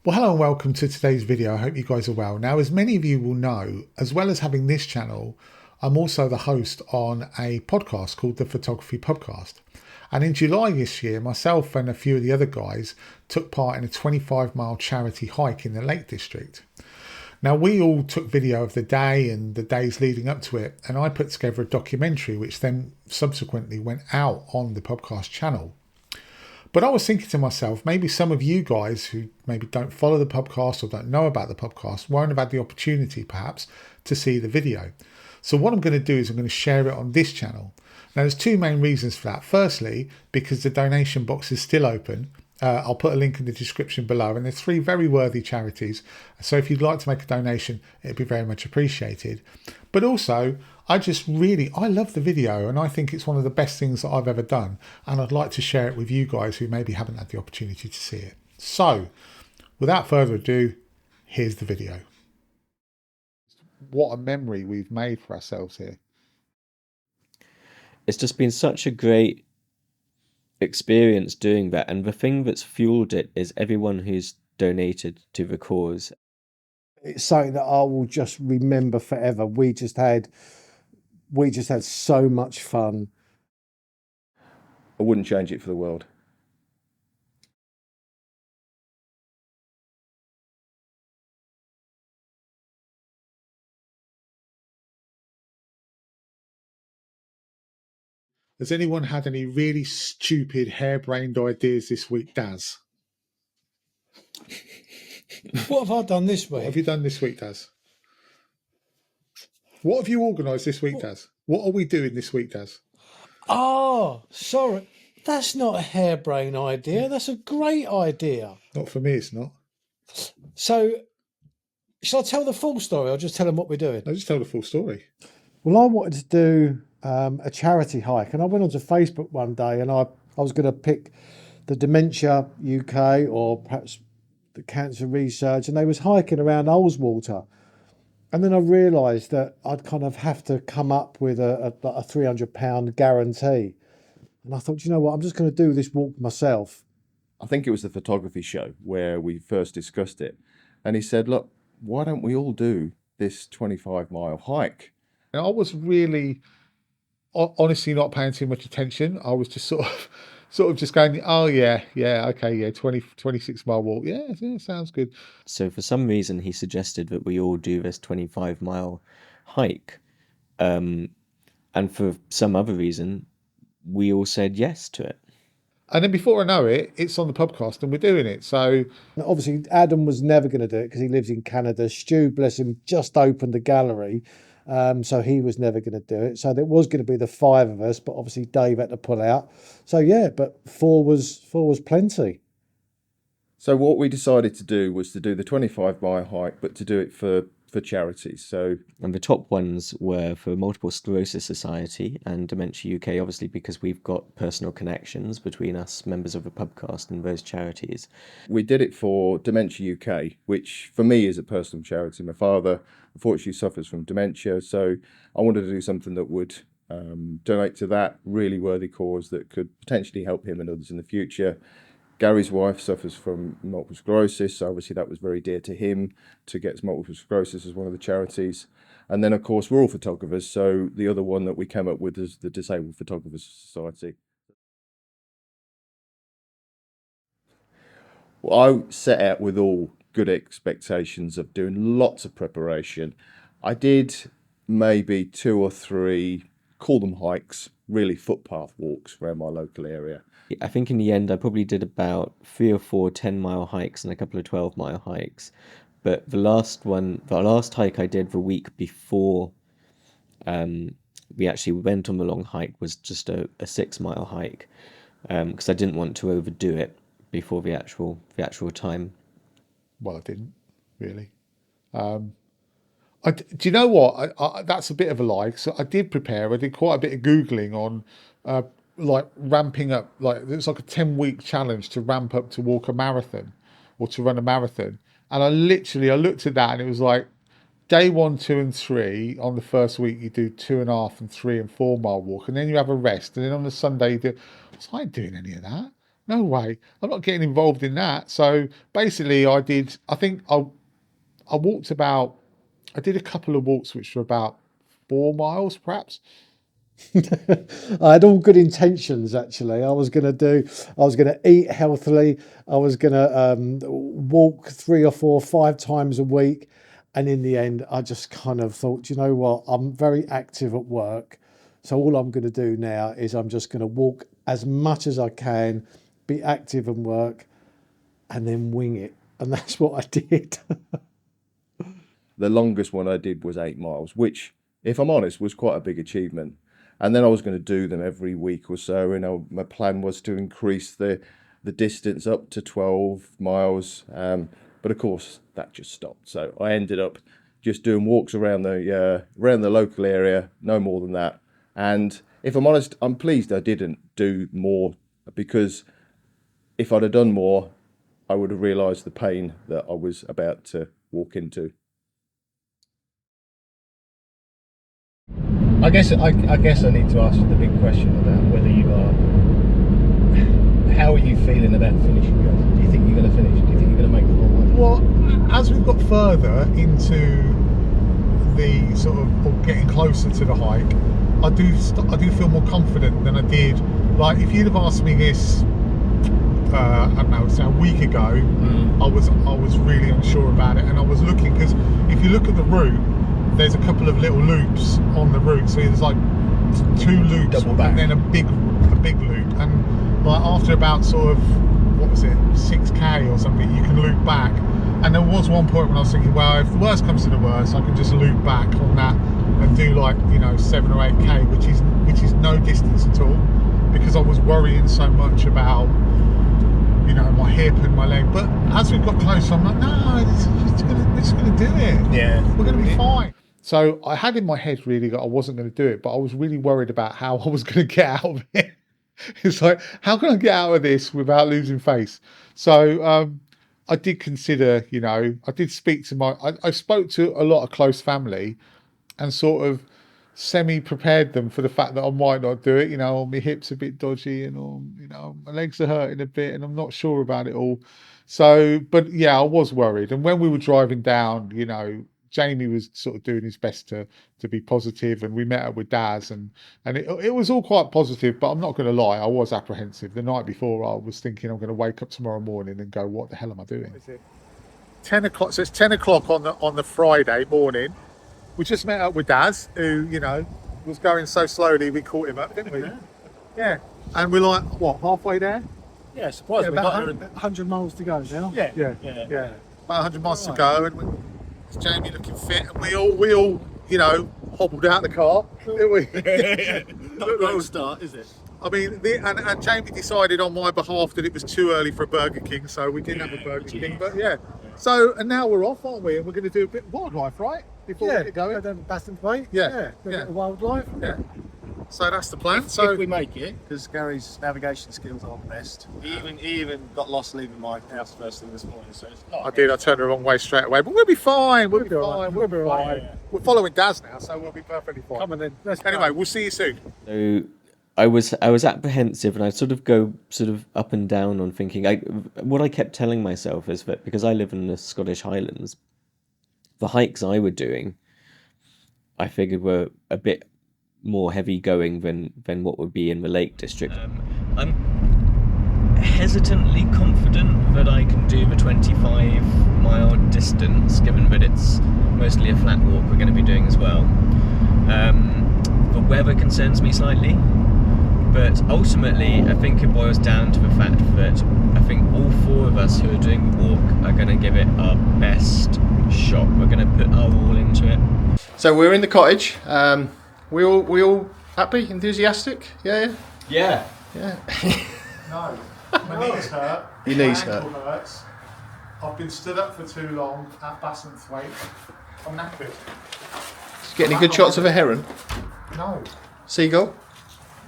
Well, hello and welcome to today's video. I hope you guys are well. Now, as many of you will know, as well as having this channel, I'm also the host on a podcast called the Photography Podcast. And in July this year, myself and a few of the other guys took part in a 25-mile charity hike in the Lake District. Now, we all took video of the day and the days leading up to it, and I put together a documentary which then subsequently went out on the podcast channel. But I was thinking to myself, maybe some of you guys who maybe don't follow the podcast or don't know about the podcast won't have had the opportunity perhaps to see the video. So what I'm going to do is I'm going to share it on this channel. Now there's two main reasons for that. Firstly, because the donation box is still open. I'll put a link in the description below, and there's three very worthy charities. So if you'd like to make a donation, it'd be very much appreciated. But also, I love the video, and I think it's one of the best things that I've ever done. And I'd like to share it with you guys who maybe haven't had the opportunity to see it. So without further ado, here's the video. What a memory we've made for ourselves here. It's just been such a great experience doing that, and the thing that's fueled it is everyone who's donated to the cause. It's something that I will just remember forever. We just had so much fun. I wouldn't change it for the world. Has anyone had any really stupid, harebrained ideas this week, Daz? What have I done this What week? have you done this week, Daz? What have you organised this week, Daz? What are we doing this week, Daz? Oh, sorry. That's not a harebrained idea. That's a great idea. Not for me, it's not. So, shall I tell the full story or just tell them what we're doing? No, just tell the full story. Well, I wanted to do a charity hike, and I went onto Facebook one day, and I was going to pick the Dementia UK or perhaps the Cancer Research, and they was hiking around Ullswater. And then I realised that I'd kind of have to come up with a £300 guarantee. And I thought, you know what, I'm just going to do this walk myself. I think it was the photography show where we first discussed it. And he said, look, why don't we all do this 25-mile hike? And I was really, honestly, not paying too much attention. I was just sort of just going, oh yeah, okay, yeah, 26-mile walk. Yeah, sounds good. So for some reason he suggested that we all do this 25-mile hike, and for some other reason we all said yes to it. And then before I know it, it's on the podcast and we're doing it. So And obviously, Adam was never going to do it because he lives in Canada. Stu, bless him, just opened a gallery. So he was never going to do it. So there was going to be the five of us, but obviously Dave had to pull out. So yeah, but four was plenty. So what we decided to do was to do the 25-mile hike, but to do it for charities. So, And the top ones were for Multiple Sclerosis Society and Dementia UK, obviously because we've got personal connections between us members of the podcast and those charities. we did it for Dementia UK, which for me is a personal charity. My father unfortunately suffers from dementia, so I wanted to do something that would donate to that really worthy cause that could potentially help him and others in the future. Gary's wife suffers from multiple sclerosis, so obviously that was very dear to him to get multiple sclerosis as one of the charities. And then, of course, we're all photographers, so the other one that we came up with is the Disabled Photographers Society. Well, I set out with all good expectations of doing lots of preparation. I did maybe 2 or 3, call them hikes, really footpath walks around my local area. I think in the end I probably did about 3 or 4 10-mile hikes and a couple of 12-mile hikes. But the last hike I did the week before we actually went on the long hike was just a 6-mile hike, because I didn't want to overdo it before the actual time. Well, I didn't really. Do you know what? That's a bit of a lie. So I did prepare. I did quite a bit of Googling on like ramping up. Like it's like a 10-week challenge to ramp up to walk a marathon or to run a marathon. And I looked at that and it was like day 1, 2 and 3 on the first week you do 2.5 and 3 and 4 mile walk, and then you have a rest, and then on the Sunday you do. So I ain't doing any of that. No way. I'm not getting involved in that. So basically, I did. I walked about. I did a couple of walks which were about 4 miles, perhaps. I had all good intentions actually. I was going to eat healthily. I was going to walk 3 or 4, 5 times a week. And in the end, I just kind of thought, you know what? I'm very active at work. So all I'm going to do now is I'm just going to walk as much as I can, be active and work, and then wing it. And that's what I did. The longest one I did was 8 miles, which, if I'm honest, was quite a big achievement. And then I was going to do them every week or so. My plan was to increase the distance up to 12 miles. But of course, that just stopped. So I ended up just doing walks around the local area, no more than that. And if I'm honest, I'm pleased I didn't do more, because if I'd have done more, I would have realised the pain that I was about to walk into. I guess I need to ask you the big question about whether you are. How are you feeling about finishing, guys? Do you think you're going to finish? Do you think you're going to make the whole way? Well, as we've got further into the sort of, or getting closer to the hike, I do feel more confident than I did. Like, if you'd have asked me this, I don't know, say a week ago, I was really unsure about it, and I was looking, because if you look at the route, there's a couple of little loops on the route. So there's like 2 loops and then a big loop, and like after about sort of, what was it, 6k or something, you can loop back. And there was one point when I was thinking, well, if the worst comes to the worst, I can just loop back on that and do, like, 7 or 8k, which is no distance at all, because I was worrying so much about my hip and my leg. But as we've got closer, I'm like, no, we're just gonna do it. Yeah, we're gonna be fine. So I had in my head really that I wasn't going to do it, but I was really worried about how I was going to get out of it. It's like, how can I get out of this without losing face? So I did consider, I did speak to I spoke to a lot of close family and sort of semi-prepared them for the fact that I might not do it. My hip's a bit dodgy, and my legs are hurting a bit, and I'm not sure about it all. So, but yeah, I was worried. And when we were driving down, Jamie was sort of doing his best to be positive, and we met up with Daz, and it was all quite positive. But I'm not going to lie, I was apprehensive. The night before, I was thinking I'm going to wake up tomorrow morning and go, what the hell am I doing? 10 o'clock. So it's 10 o'clock on the Friday morning. We just met up with Daz, who, was going so slowly, we caught him up, didn't we? Yeah. And we're like, what, halfway there? Yeah, surprised we got 100 miles to go now. Yeah. About 100 miles to go, and it's Jamie looking fit, and we all, hobbled out the car, didn't we? Not a great start, is it? I mean, and Jamie decided on my behalf that it was too early for a Burger King, so we didn't have a Burger King, but yeah. So, and now we're off, aren't we? And we're going to do a bit of wildlife, right? Before we get going. Go down to Baston's Way. Yeah. Wildlife. Yeah. So that's the plan. So if we make it, because Gary's navigation skills aren't the best. He even got lost leaving my house first thing this morning. So it's not. I turned the wrong way straight away, but we'll be fine. We'll be fine. We'll be all right. Yeah. We're following Daz now, so we'll be perfectly fine. Come on then. Anyway, we'll see you soon. So I was apprehensive, and I sort of go up and down on thinking. What I kept telling myself is that because I live in the Scottish Highlands, the hikes I were doing, I figured were a bit more heavy going than what would be in the Lake District. I'm hesitantly confident that I can do the 25-mile distance, given that it's mostly a flat walk we're going to be doing as well. The weather concerns me slightly, but ultimately I think it boils down to the fact that I think all 4 of us who are doing the walk are going to give it our best shot. We're going to put our all into it. So we're in the cottage. We all happy, enthusiastic? Yeah. No, my knees hurt. Your knees my ankle hurt. hurts. I've been stood up for too long at Bastonthwaite. I'm knackered. Did you get any good shots of a heron? No, Seagull?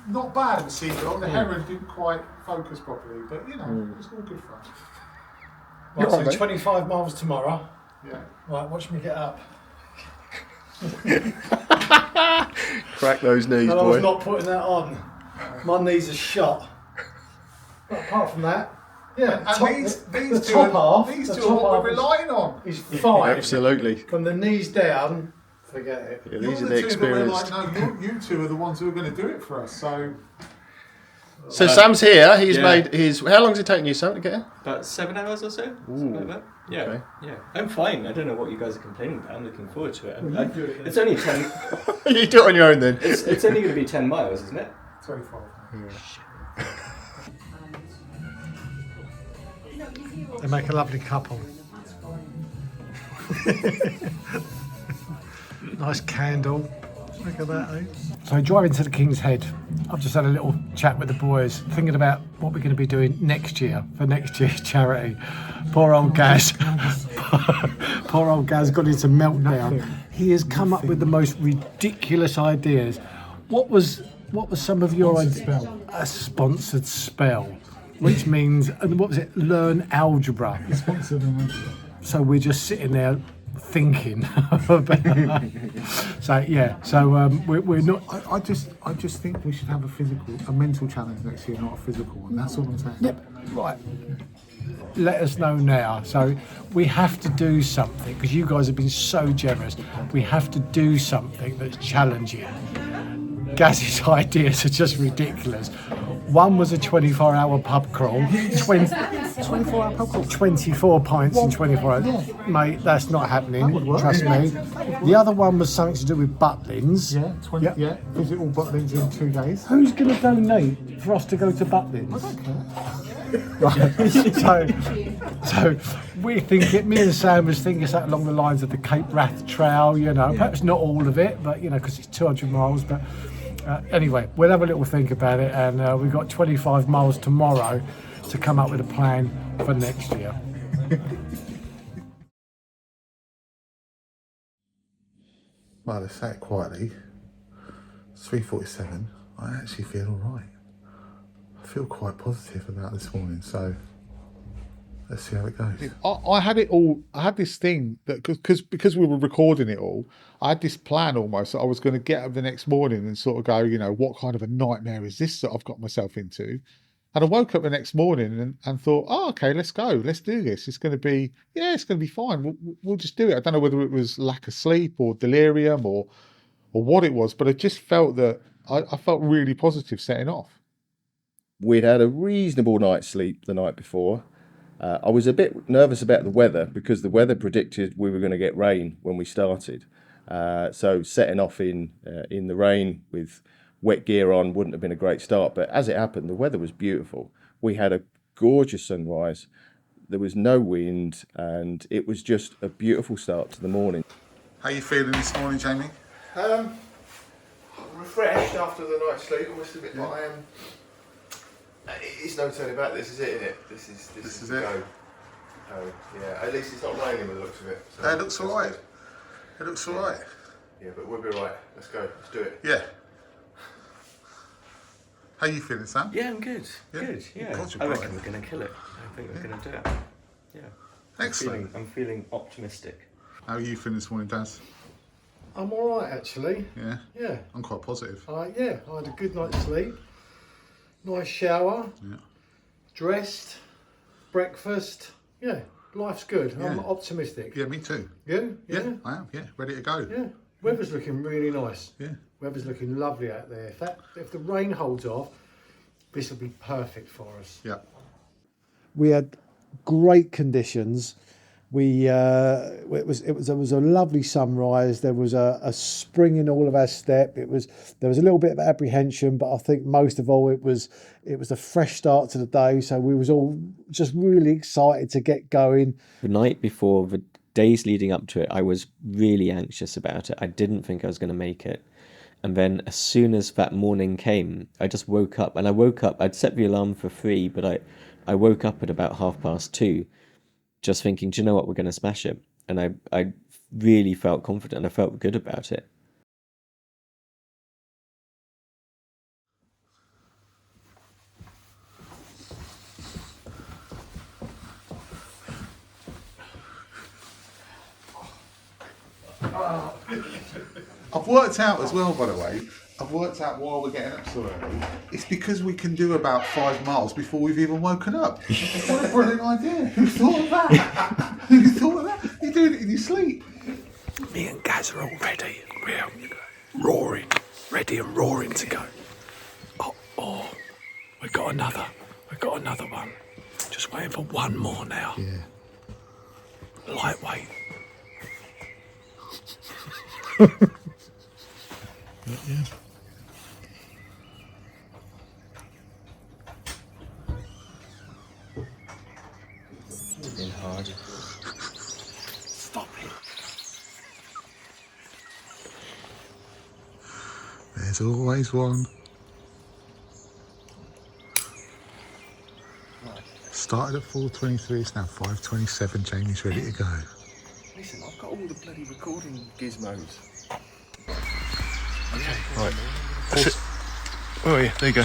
not bad. The seagull. The heron didn't quite focus properly, but it was all good fun. Right, You're on, so mate. 25 miles tomorrow. Yeah. Right, watch me get up. Crack those knees, And I was boy. not putting that on. My knees are shot. But apart from that, yeah. And these the two top are, half, these the two top are what half we're relying on. is fine. Absolutely. From the knees down, forget it. Yeah, You're these are the the two that we're experienced. like, no, you two are the ones who are going to do it for us. So So Sam's here. He's yeah. made his. How long's it taking you, Sam, to get here? About 7 hours or so, something like that. Yeah, okay. yeah. I'm fine. I don't know what you guys are complaining about. I'm looking forward to it. It's only 10. You do it on your own then. It's only going to be 10 miles, isn't it? 25. They make a lovely couple. Nice candle. Look at that, eh? So driving to the King's Head, I've just had a little chat with the boys, thinking about what we're going to be doing next year for next year's charity. Poor old Gaz. Poor old Gaz got into meltdown. He has come up with the most ridiculous ideas. What was some of your ideas? A sponsored spell, which means, and what was it? Learn algebra. So we're just sitting there thinking about. So yeah, so we're not. I just think we should have a mental challenge next year, not a physical one. That's all I'm saying. Yep, right. Let us know now. So we have to do something because you guys have been so generous. We have to do something that's challenging. Gaz's ideas are just ridiculous. One was a 24-hour pub crawl. 24-hour pub crawl. 24 pints in 24 hours. Yeah. Mate, that's not happening, trust me. The other one was something to do with Butlins. Yeah, visit all Butlins in 2 days. Who's going to donate for us to go to Butlins? Right. So we think it, me and Sam was thinking something along the lines of the Cape Wrath Trail, perhaps not all of it, but, because it's 200 miles, but anyway, we'll have a little think about it, and we've got 25 miles tomorrow to come up with a plan for next year. Well, to say it quietly, it's 3:47. I actually feel all right. I feel quite positive about this morning, so let's see how it goes. I had it all. I had this thing that because we were recording it all, I had this plan almost that I was going to get up the next morning and sort of go, what kind of a nightmare is this that I've got myself into? And I woke up the next morning and thought, oh, okay, let's go, let's do this. It's going to be fine. We'll just do it. I don't know whether it was lack of sleep or delirium or what it was, but I just felt that I felt really positive setting off. We'd had a reasonable night's sleep the night before. I was a bit nervous about the weather because the weather predicted we were going to get rain when we started. So setting off in the rain with wet gear on wouldn't have been a great start. But as it happened, the weather was beautiful. We had a gorgeous sunrise. There was no wind, and it was just a beautiful start to the morning. How are you feeling this morning, Jamie? Refreshed after the night's sleep, I must admit, but I am. It's no turning back. This is it, isn't it? This is it. go. Yeah, at least it's not raining by the looks of it. So It looks all right. good. It looks all right. Yeah, but we'll be all right. Let's go. Let's do it. Yeah. How are you feeling, Sam? Yeah, I'm good. Yeah? Good, yeah. God, you're I reckon bright. we're going to kill it. I think we're going to do it. Yeah. Excellent. I'm feeling optimistic. How are you feeling this morning, Daz? I'm all right, actually. Yeah? Yeah. I'm quite positive. I had a good night's sleep. Nice shower. Yeah. Dressed. Breakfast. Yeah, life's good. I'm Yeah. optimistic. Yeah, me too. You? Yeah, I am. Yeah, ready to go. Yeah. Weather's looking really nice. Yeah. Weather's looking lovely out there. If the rain holds off, this will be perfect for us. Yeah. We had great conditions. It was a lovely sunrise. There was a spring in all of our step. There was a little bit of apprehension, but I think most of all it was a fresh start to the day. So we was all just really excited to get going. The night before, the days leading up to it, I was really anxious about it. I didn't think I was going to make it. And then as soon as that morning came, I just woke up. And I'd set the alarm for 3, but I woke up at about 2:30, just thinking, do you know what, we're going to smash it. And I really felt confident. I felt good about it. I've worked out as well, by the way, I've worked out why we're getting up so early. It's because we can do about 5 miles before we've even woken up. What a brilliant idea. Who thought of that? Who thought of that? You're doing it in your sleep. Me and Gaz are all ready. We're roaring, ready and roaring to go. Oh, we got another one. Just waiting for one more now. Yeah. Lightweight. Yeah. In hard. Stop it. There's always one. Started at 4:23, it's now 5:27. Jamie's ready to go. Listen, I've got all the bloody recording gizmos. Okay, right. That's it. Where are you? There you go.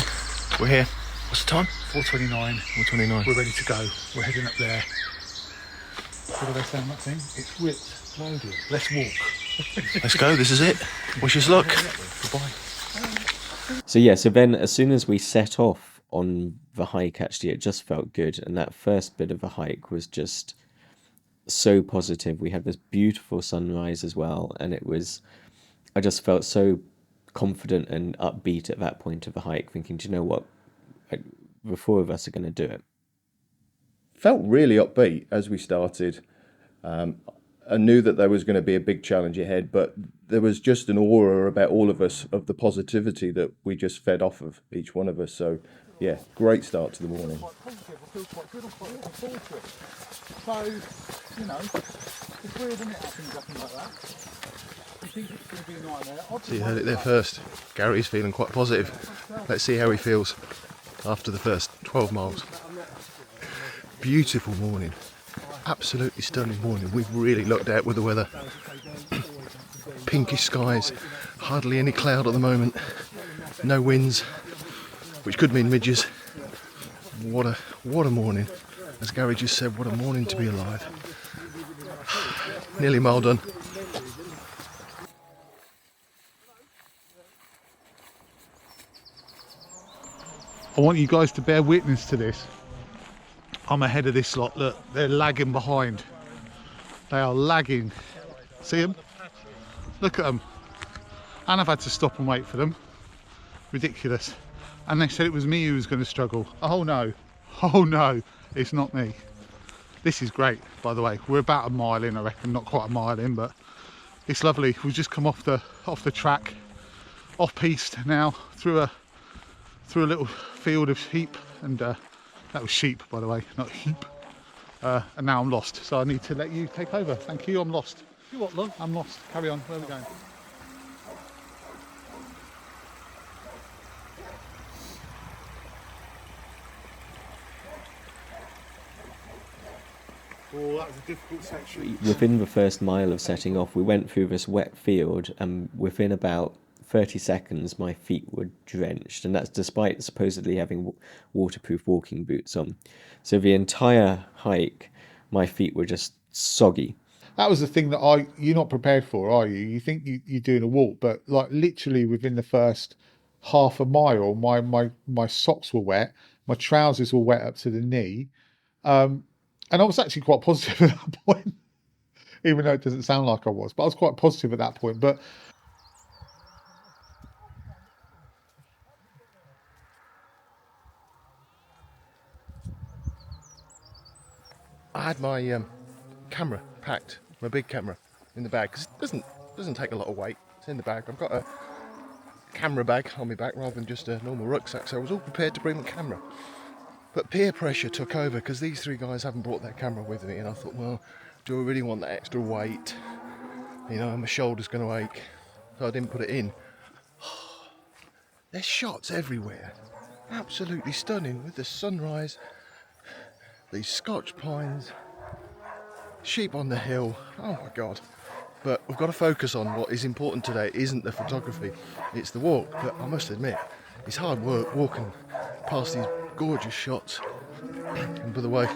We're here. What's the time? 4:29. 4:29. We're ready to go. We're heading up there. What do they say on that thing? It's whipped, loaded. Let's walk. Let's go. This is it. Wish us luck. Goodbye. So yeah, so then as soon as we set off on the hike, actually, it just felt good. And that first bit of the hike was just so positive. We had this beautiful sunrise as well. And I just felt so confident and upbeat at that point of the hike, thinking, do you know what? The four of us are going to do it. Felt really upbeat as we started. I knew that there was going to be a big challenge ahead, but there was just an aura about all of us of the positivity that we just fed off of each one of us. So, yeah, great start to the morning. So, you know, it's weird when it happens like that. You think it's going to be a nightmare. So you heard it there first. Gary's feeling quite positive. Let's see how he feels after the first 12 miles. Beautiful morning. Absolutely stunning morning. We've really lucked out with the weather. Pinkish skies, hardly any cloud at the moment. No winds, which could mean midges. What a morning. As Gary just said, what a morning to be alive. Nearly a mile done. I want you guys to bear witness to this. I'm ahead of this lot. Look, they're lagging behind. They are lagging. See them? Look at them. And I've had to stop and wait for them. Ridiculous. And they said it was me who was going to struggle. Oh no. Oh no. It's not me. This is great, by the way. We're about a mile in, I reckon. Not quite a mile in, but it's lovely. We've just come off the track, off piste now, through a little field of sheep, and that was sheep, by the way, not heap. And now I'm lost, so I need to let you take over. Thank you. I'm lost. You what, love? I'm lost. Carry on. Where are we going? Oh, that was a difficult section. Within the first mile of setting off, we went through this wet field, and within about 30 seconds my feet were drenched, and that's despite supposedly having waterproof walking boots on. So the entire hike my feet were just soggy. That was the thing that you're not prepared for, are you? You think you're doing a walk, but like literally within the first half a mile my socks were wet, my trousers were wet up to the knee, and I was actually quite positive at that point, even though it doesn't sound like I was, but I was quite positive at that point. But I had my camera packed, my big camera, in the bag, because it doesn't take a lot of weight. It's in the bag. I've got a camera bag on my back rather than just a normal rucksack, so I was all prepared to bring my camera. But peer pressure took over because these three guys haven't brought their camera with me, and I thought, well, do I really want that extra weight? You know, my shoulder's going to ache, so I didn't put it in. There's shots everywhere. Absolutely stunning with the sunrise, these Scotch pines, sheep on the hill. Oh my God. But we've got to focus on what is important today. It isn't the photography, it's the walk. But I must admit, it's hard work walking past these gorgeous shots. And by the way,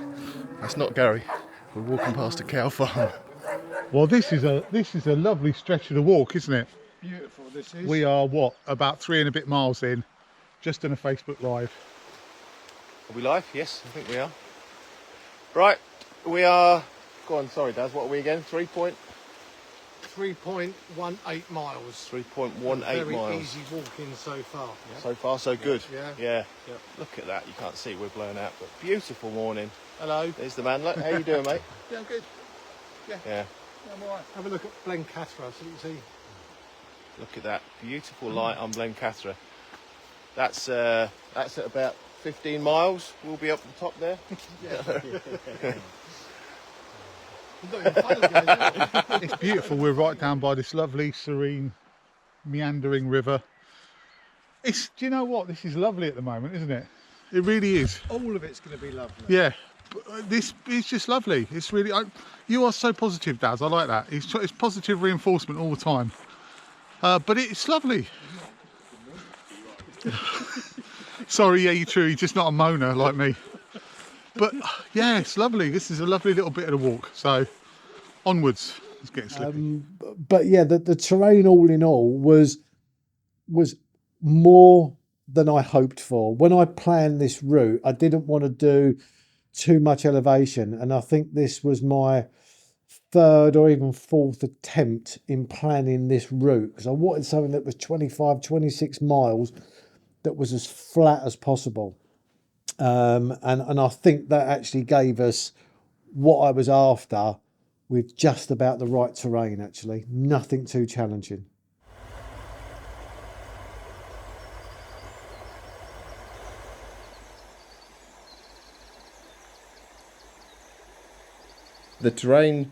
that's not Gary. We're walking past a cow farm. well, this is a lovely stretch of the walk, isn't it? Beautiful. what this is? We are about 3 and a bit miles in, just done a Facebook Live. Are we live? Yes, I think we are. Right, we are. Go on, sorry, Daz. What are we again? 3.18 miles. 3.18 Very miles. easy walking so far. Yeah. So far, so good. Yeah. Yeah. Yeah. Look at that. You can't see. We're blown out, but beautiful morning. Hello. There's the man. Look, how you doing, mate? Yeah, I'm good. Yeah. I'm all right. Have a look at Blencathra so you can see. Look at that beautiful light on Blencathra. That's at about 15 miles. We'll be up the top there. It's beautiful. We're right down by this lovely, serene, meandering river. Do you know what? This is lovely at the moment, isn't it? It really is. All of it's going to be lovely. Yeah. This is just lovely. It's really. You are so positive, Daz. I like that. It's positive reinforcement all the time. But it's lovely. Sorry, yeah, you're true. You're just not a moaner like me. But yeah, it's lovely. This is a lovely little bit of the walk. So onwards. It's getting slippy. But yeah, the terrain all in all was more than I hoped for. When I planned this route, I didn't want to do too much elevation, and I think this was my third or even fourth attempt in planning this route, because I wanted something that was 25, 26 miles that was as flat as possible. And I think that actually gave us what I was after, with just about the right terrain, actually. Nothing too challenging. The terrain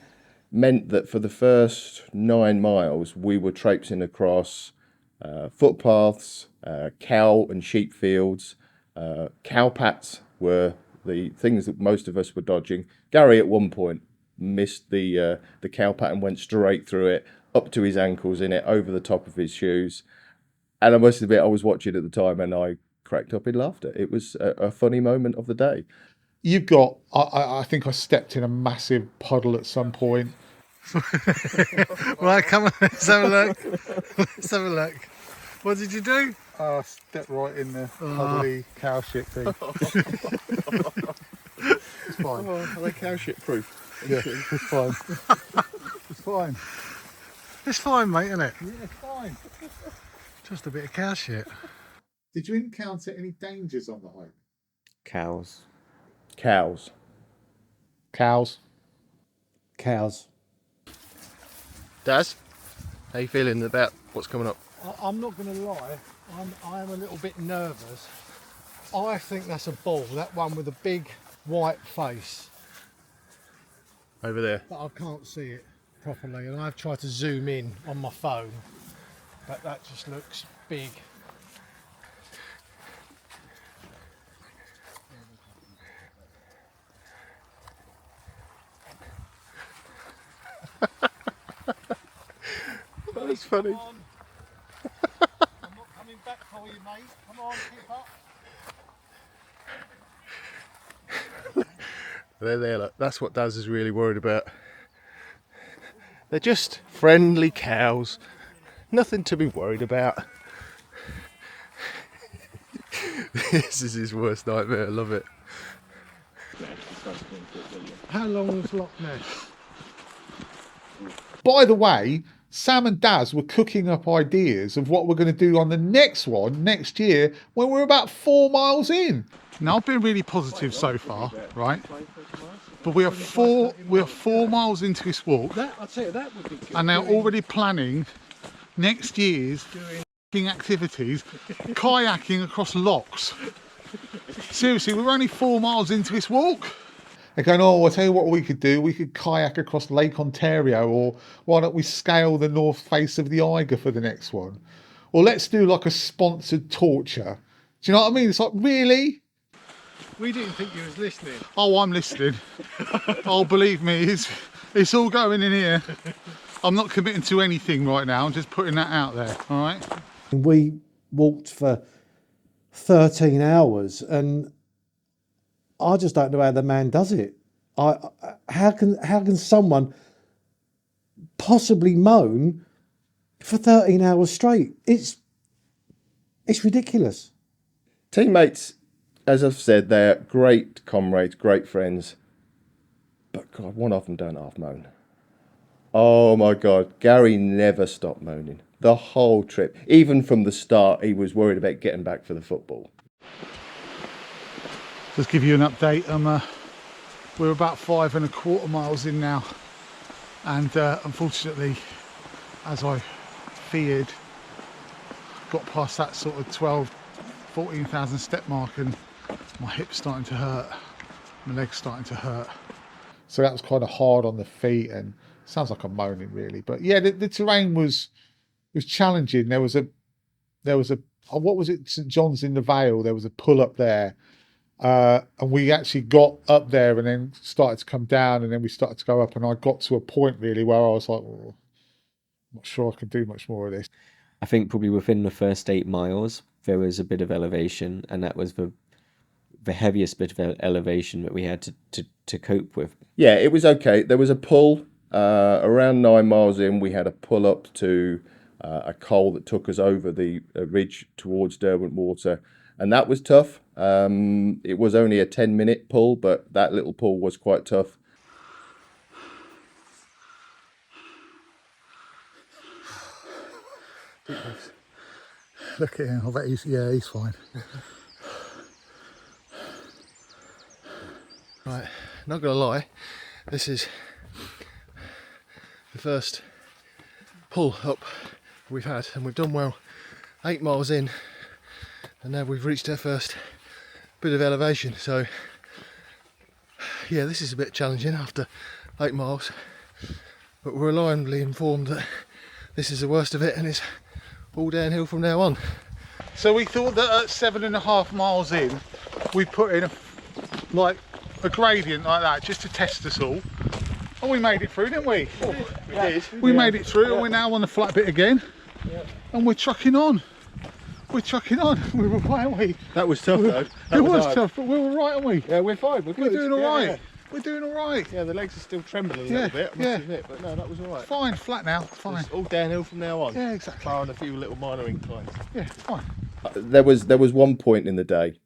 meant that for the first 9 miles, we were traipsing across footpaths, cow and sheep fields. Cowpats were the things that most of us were dodging. Gary at one point missed the cowpat and went straight through it, up to his ankles in it, over the top of his shoes. And I must admit, I was watching at the time and I cracked up in laughter. It was a funny moment of the day. You've got. I think I stepped in a massive puddle at some point. Right, come on, let's have a look. Let's have a look. What did you do? I stepped right in the puddly cow shit thing. It's fine. Are they cow shit proof? Yeah, it's fine. It's fine. It's fine, mate, isn't it? Yeah, it's fine. Just a bit of cow shit. Did you encounter any dangers on the hike? Cows. Cows. Cows. Cows. Daz, how you feeling about what's coming up? I'm not going to lie, I am a little bit nervous. I think that's a bull, that one with a big white face. Over there. But I can't see it properly, and I've tried to zoom in on my phone, but that just looks big. That's funny. I'm not coming back for you, mate. Come on, keep up. They're there, look. That's what Daz is really worried about. They're just friendly cows. Nothing to be worried about. This is his worst nightmare. I love it. How long was Loch Ness? By the way, Sam and Daz were cooking up ideas of what we're going to do on the next one next year when we're about 4 miles in. Now, I've been really positive so far, right? But we are 4 miles into this walk, I'll tell you, that would be good. and they're already planning next year's activities, kayaking across lochs. Seriously, we're only 4 miles into this walk. They're going, oh, I'll tell you what we could do. We could kayak across Lake Ontario, or why don't we scale the north face of the Eiger for the next one? Or let's do like a sponsored torture. Do you know what I mean? It's like, really? We didn't think you was listening. Oh, I'm listening. Oh, believe me, it's all going in here. I'm not committing to anything right now. I'm just putting that out there, all right? We walked for 13 hours, and I just don't know how the man does it. How can someone possibly moan for 13 hours straight. It's ridiculous. Teammates, as I've said, they're great comrades, great friends. But God, one of them don't half moan. Oh my God, Gary never stopped moaning. The whole trip. Even from the start, he was worried about getting back for the football. Just give you an update. We're about 5.25 miles in now. And unfortunately, as I feared, got past that sort of 14,000 step mark and my hip's starting to hurt, my leg's starting to hurt. So that was kind of hard on the feet, and sounds like I'm moaning really, but yeah, the terrain was challenging. There was a what was it, St John's in the Vale, there was a pull up there, and we actually got up there and then started to come down, and then we started to go up, and I got to a point really where I was like, oh, I'm not sure I can do much more of this. I think probably within the first 8 miles, there was a bit of elevation, and that was the heaviest bit of elevation that we had to cope with. Yeah, it was okay. There was a pull. Around 9 miles in, we had a pull up to a col that took us over the ridge towards Derwent Water, and that was tough. It was only a 10-minute pull, but that little pull was quite tough. Look at him, I bet he's fine. Right, not gonna lie, this is the first pull up we've had, and we've done well. 8 miles in, and now we've reached our first bit of elevation. So yeah, this is a bit challenging after 8 miles, but we're reliably informed that this is the worst of it, and it's all downhill from now on. So we thought that at 7.5 miles in, we put in a gradient like that just to test us all. And we made it through, didn't we? We did. We made it through, and we're now on the flat bit again. Yeah. And we're trucking on. We're trucking on. We were right, aren't we? That was tough though. It was tough, but we were right, aren't we? Yeah, we're fine. We're good. We're doing all right. Yeah. We're doing all right. Yeah, the legs are still trembling a little bit, I must admit, but no, that was all right. Fine, flat now, fine. It's all downhill from now on. Yeah, exactly. Barring a few little minor inclines. Yeah, fine. There was one point in the day,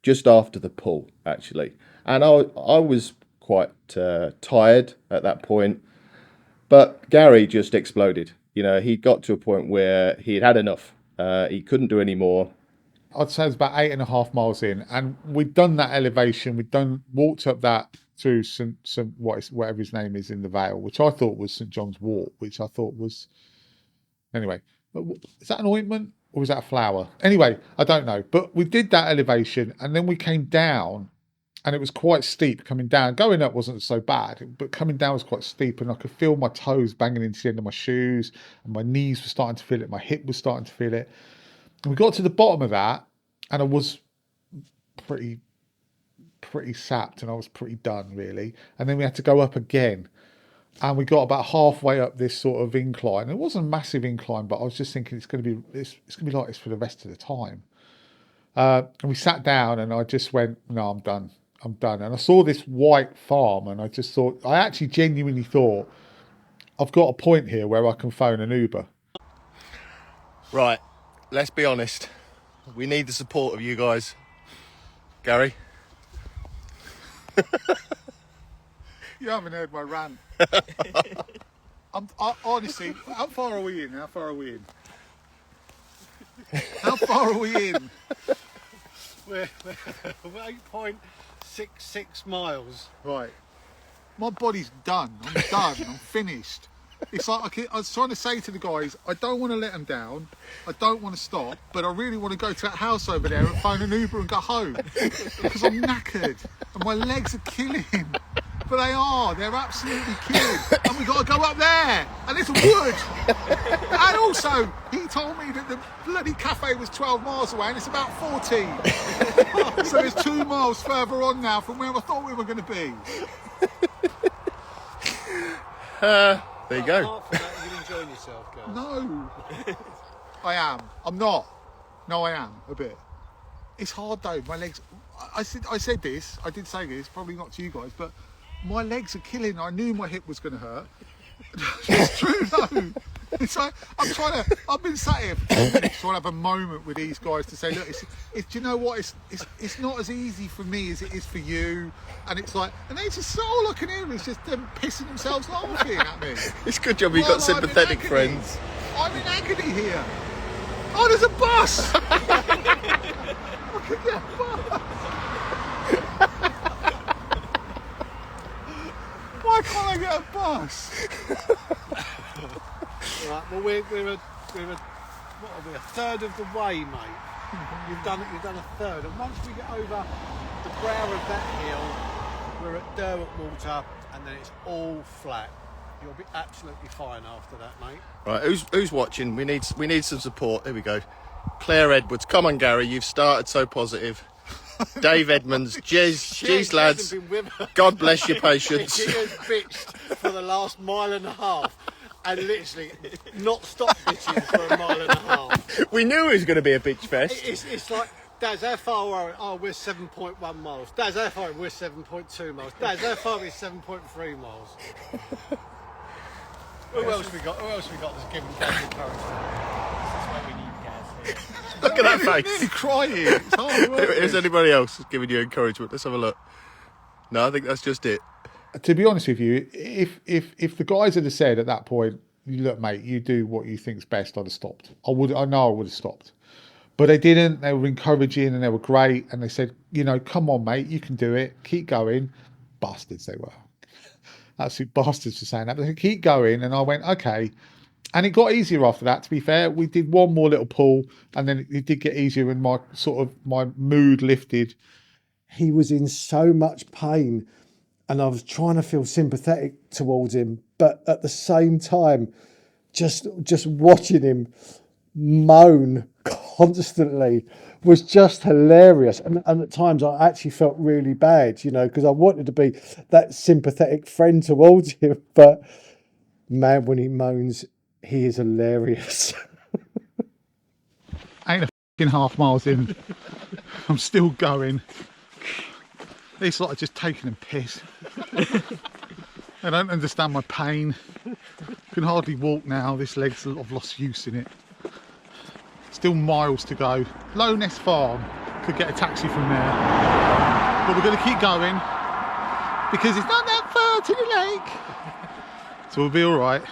just after the pull, actually, and I was quite tired at that point, but Gary just exploded. You know, he got to a point where he'd had enough. He couldn't do any more. I'd say it's about 8.5 miles in, and we'd done that elevation. Walked up that to whatever his name is in the Vale, which I thought was St John's Wort, which I thought was, anyway. Is that an ointment or was that a flower? Anyway, I don't know. But we did that elevation, and then we came down, and it was quite steep coming down. Going up wasn't so bad, but coming down was quite steep, and I could feel my toes banging into the end of my shoes, and my knees were starting to feel it, my hip was starting to feel it. And we got to the bottom of that, and I was pretty sapped, and I was pretty done, really. And then we had to go up again, and we got about halfway up this sort of incline. It wasn't a massive incline, but I was just thinking it's going to be like this for the rest of the time. And we sat down, and I just went, no, I'm done. And I saw this white farm, and I actually genuinely thought, I've got a point here where I can phone an Uber. Right, let's be honest. We need the support of you guys. Gary? You haven't heard my rant. Honestly, how far are we in? How far are we in? We're 8.66 miles. Right. My body's done. I'm done. I'm finished. It's like I was trying to say to the guys, I don't want to let them down. I don't want to stop, but I really want to go to that house over there and phone an Uber and go home because I'm knackered and my legs are killing. But they're absolutely killing. And we've got to go up there, and it's wood. And also, he told me that the bloody cafe was 12 miles away, and it's about 14. So it's 2 miles further on now from where I thought we were going to be. There you go. Apart from that, you're enjoying yourself, guys. No, I am. I'm not. No, I am a bit. It's hard though. My legs. I said this. I did say this. Probably not to you guys, but my legs are killing. I knew my hip was going to hurt. It's true though. It's like, I've been sat here for 10 minutes trying to have a moment with these guys to say, look, do you know what? It's not as easy for me as it is for you. And it's like, and it's just all I can hear is just them pissing themselves laughing at me. It's a good job you've got sympathetic friends. I'm in agony here. Oh, there's a bus! I could get a bus. Why can't I get a bus? Right, well, we're what are we, a third of the way, mate. You've done a third, and once we get over the brow of that hill, we're at Derwent Water, and then it's all flat. You'll be absolutely fine after that, mate. Right, who's watching? We need some support. Here we go. Claire Edwards, come on, Gary. You've started so positive. Dave Edmonds, jeez lads. God bless your patience. She has bitched for the last mile and a half, and literally not stopped bitching for a mile and a half. We knew it was going to be a bitch fest. It's like, Daz, how far are we? Oh, we're 7.1 miles. Daz, how far are we? We're 7.2 miles. Daz, how far are we? 7.3 miles. Who else we got that's giving Daz encouragement? This is why we need Daz here. Look at that face. Nearly crying. It's hard work. Is anybody else giving you encouragement? Let's have a look. No, I think that's just it. To be honest with you, if the guys had said at that point, look, mate, you do what you think's best, I'd have stopped. I know I would have stopped. But they didn't. They were encouraging and they were great. And they said, you know, come on, mate, you can do it. Keep going. Bastards they were. Absolute bastards for saying that. But they said, keep going. And I went, okay. And it got easier after that, to be fair. We did one more little pull and then it did get easier and my mood lifted. He was in so much pain and I was trying to feel sympathetic towards him. But at the same time, just watching him moan constantly was just hilarious. And at times I actually felt really bad, you know, because I wanted to be that sympathetic friend towards him. But man, when he moans, he is hilarious. Ain't a fucking half miles in. I'm still going. It's like just taking a piss. I don't understand my pain. Can hardly walk now. This leg's, I've lost use in it. Still miles to go. Low Ness Farm. Could get a taxi from there. But we're going to keep going because it's not that far to the lake. So we'll be all right.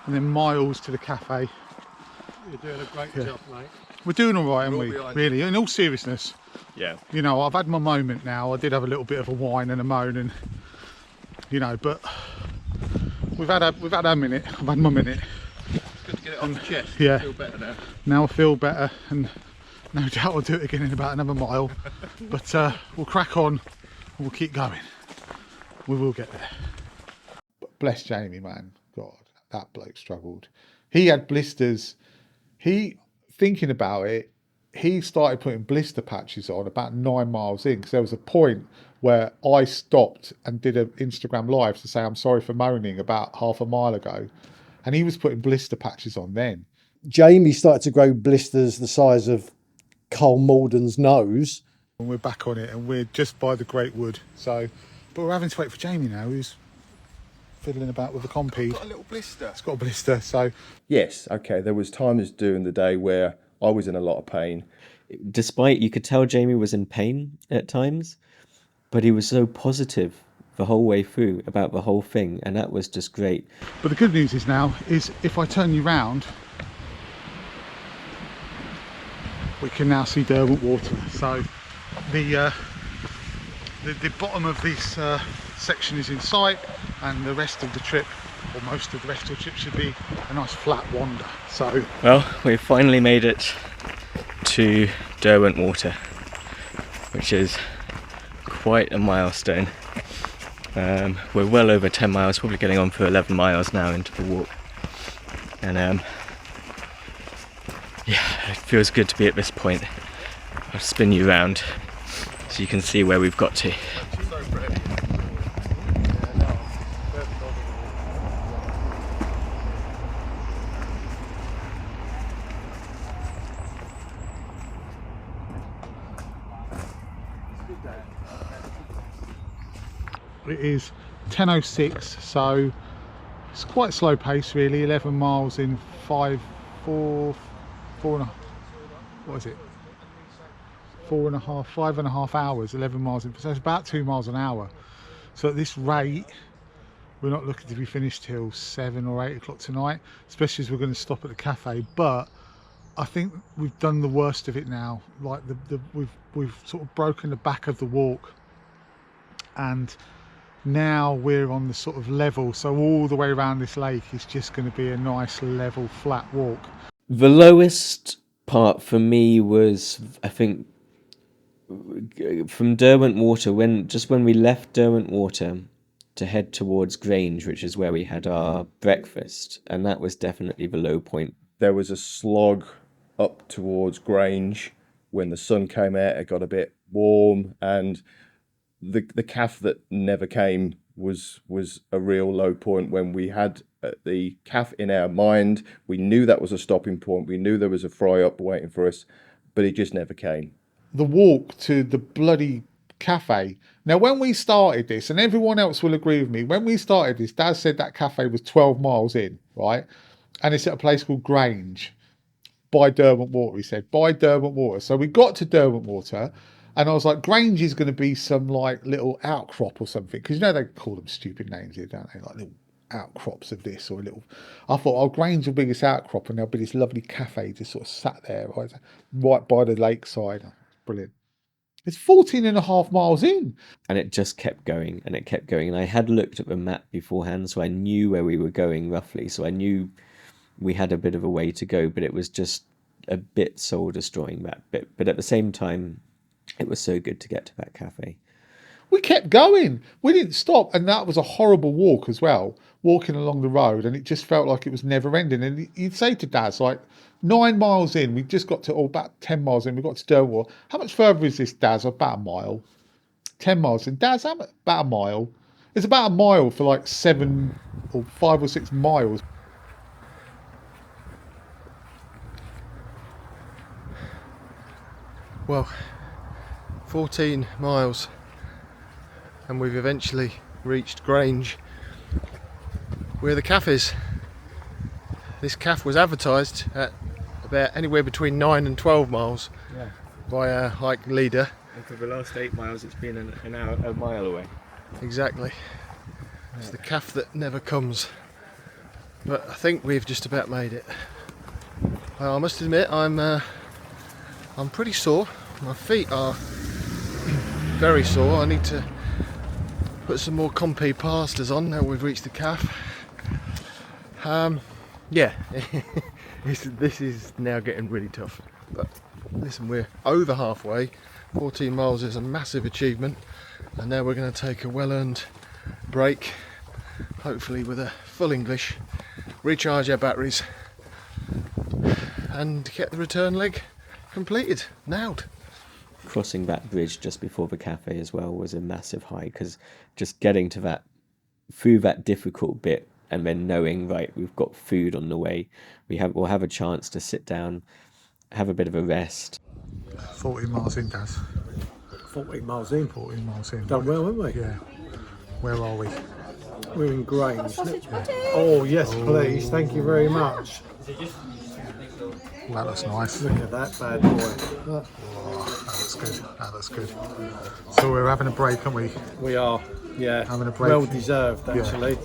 And then miles to the cafe. You're doing a great job, mate. We're doing all right, aren't we? Really, in all seriousness. Yeah. You know, I've had my moment now. I did have a little bit of a whine and a moan, and you know, but we've had our minute. I've had my minute. It's good to get it off the chest. Yeah. I feel better now. Now I feel better, and no doubt I'll do it again in about another mile. But we'll crack on. And we'll keep going. We will get there. But bless Jamie, man. God, that bloke struggled. He had blisters. Thinking about it, he started putting blister patches on about 9 miles in, because there was a point where I stopped and did an Instagram live to say I'm sorry for moaning about half a mile ago, and he was putting blister patches on then. Jamie started to grow blisters the size of Cole Malden's nose. And we're back on it, and we're just by the Great Wood. So, but we're having to wait for Jamie now, who's fiddling about with the compede. Got a little blister. It's got a blister, so Yes, okay, there was times during the day where I was in a lot of pain. Despite, you could tell Jamie was in pain at times, but he was so positive the whole way through about the whole thing, and that was just great. But the good news is now, is if I turn you round, we can now see Derwent Water. So the bottom of this section is in sight, and the rest of the trip, or most of the rest of the trip, should be a nice flat wander. So, Well, we finally made it to Derwent Water, which is quite a milestone. We're well over 10 miles, probably getting on for 11 miles now into the walk. And yeah, it feels good to be at this point. I'll spin you around so you can see where we've got to. it is 10:06, so It's quite slow pace really, 11 miles in 5.5 hours, 11 miles in, so it's about 2 miles an hour. So at this rate, we're not looking to be finished till 7 or 8 o'clock tonight, especially as we're going to stop at the cafe. But I think we've done the worst of it now. Like we've sort of broken the back of the walk, and now we're on the sort of level, so all the way around this lake is just going to be a nice level flat walk. The lowest part for me was, I think, from Derwent Water, when we left Derwent Water to head towards Grange, which is where we had our breakfast, and that was definitely the low point. There was a slog up towards Grange when the sun came out. It got a bit warm, and the calf that never came was a real low point. When we had the calf in our mind, we knew that was a stopping point. We knew there was a fry up waiting for us, but it just never came. The walk to the bloody cafe. Now, when we started this, and everyone else will agree with me, when we started this, Dad said that cafe was 12 miles in, right? And it's at a place called Grange by Derwent Water. He said, by Derwent Water. So we got to Derwent Water, and I was like, Grange is going to be some like little outcrop or something, because you know they call them stupid names here, don't they? Like little outcrops of this or a little. I thought, oh, Grange will be this outcrop, and there'll be this lovely cafe just sort of sat there right by the lakeside. Brilliant. It's 14.5 miles in. And it just kept going and it kept going. And I had looked at the map beforehand, so I knew where we were going roughly. So I knew we had a bit of a way to go, but it was just a bit soul destroying that bit. But at the same time, it was so good to get to that cafe. We kept going. We didn't stop. And that was a horrible walk as well, walking along the road. And it just felt like it was never ending. And you'd say to Dad, like, 9 miles in, we just got to, or about 10 miles in, we got to Derwent. How much further is this, Dad? About a mile. 10 miles in. Dad's about a mile. It's about a mile for like 7 or 5 or 6 miles. Well, 14 miles, and we've eventually reached Grange, where the calf is. This calf was advertised at about anywhere between 9 and 12 miles by our hike leader. And for the last 8 miles, it's been a mile away. Exactly. It's the calf that never comes. But I think we've just about made it. I must admit, I'm pretty sore. My feet are very sore. I need to put some more Compi plasters on now we've reached the calf. Yeah, this is now getting really tough. But listen, we're over halfway. 14 miles is a massive achievement, and now we're going to take a well-earned break, hopefully with a full English, recharge our batteries, and get the return leg completed, nailed. Crossing that bridge just before the cafe as well was a massive hike, because just getting to that, through that difficult bit, and then knowing, right, we've got food on the way, we'll have a chance to sit down, have a bit of a rest. 14 miles in, Daz. 14 miles in. 14 miles in. Done well, haven't we? Yeah. Where are we? We're in Grange. Oh, yes, please. Thank you very much. Well, that looks nice. Look at that bad boy. Oh, that looks good. That looks good. So we're having a break, aren't we? We are, yeah. Having a break. Well deserved, actually.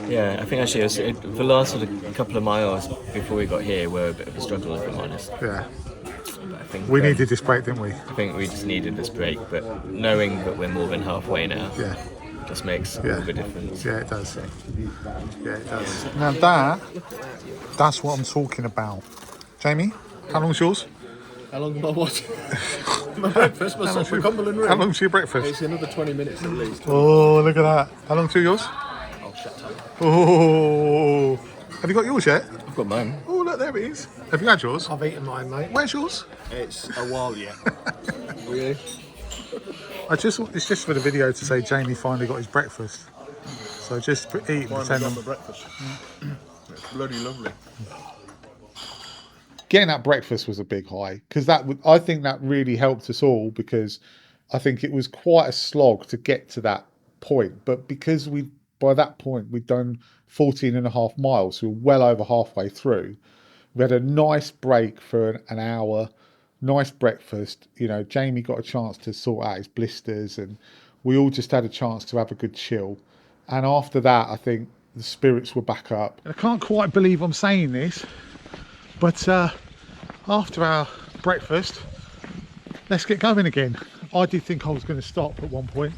Yeah, I think actually the last sort of couple of miles before we got here were a bit of a struggle, if I'm honest. Yeah. But I think We needed this break, didn't we? I think we just needed this break, but knowing that we're more than halfway now, Yeah. just makes all the difference. Yeah, it does. Yeah, it does. Now that's what I'm talking about. Jamie, how long's yours? How long am I watching? My breakfast, my Cumberland Ring. How long's your breakfast? It's another 20 minutes at least. Oh, look at that. How long's yours? Oh, shut up. Oh, have you got yours yet? I've got mine. Oh, look, there it is. Have you had yours? I've eaten mine, mate. Where's yours? It's a while yet. Really? It's just for the video to say Jamie finally got his breakfast. So just eat and pretend. On the breakfast. It's bloody lovely. Getting that breakfast was a big high, because I think that really helped us all, because I think it was quite a slog to get to that point. But because by that point we'd done 14.5 miles, so we were well over halfway through. We had a nice break for an hour, nice breakfast. You know, Jamie got a chance to sort out his blisters, and we all just had a chance to have a good chill. And after that, I think the spirits were back up. And I can't quite believe I'm saying this, but after our breakfast, let's get going again. I did think I was going to stop at one point.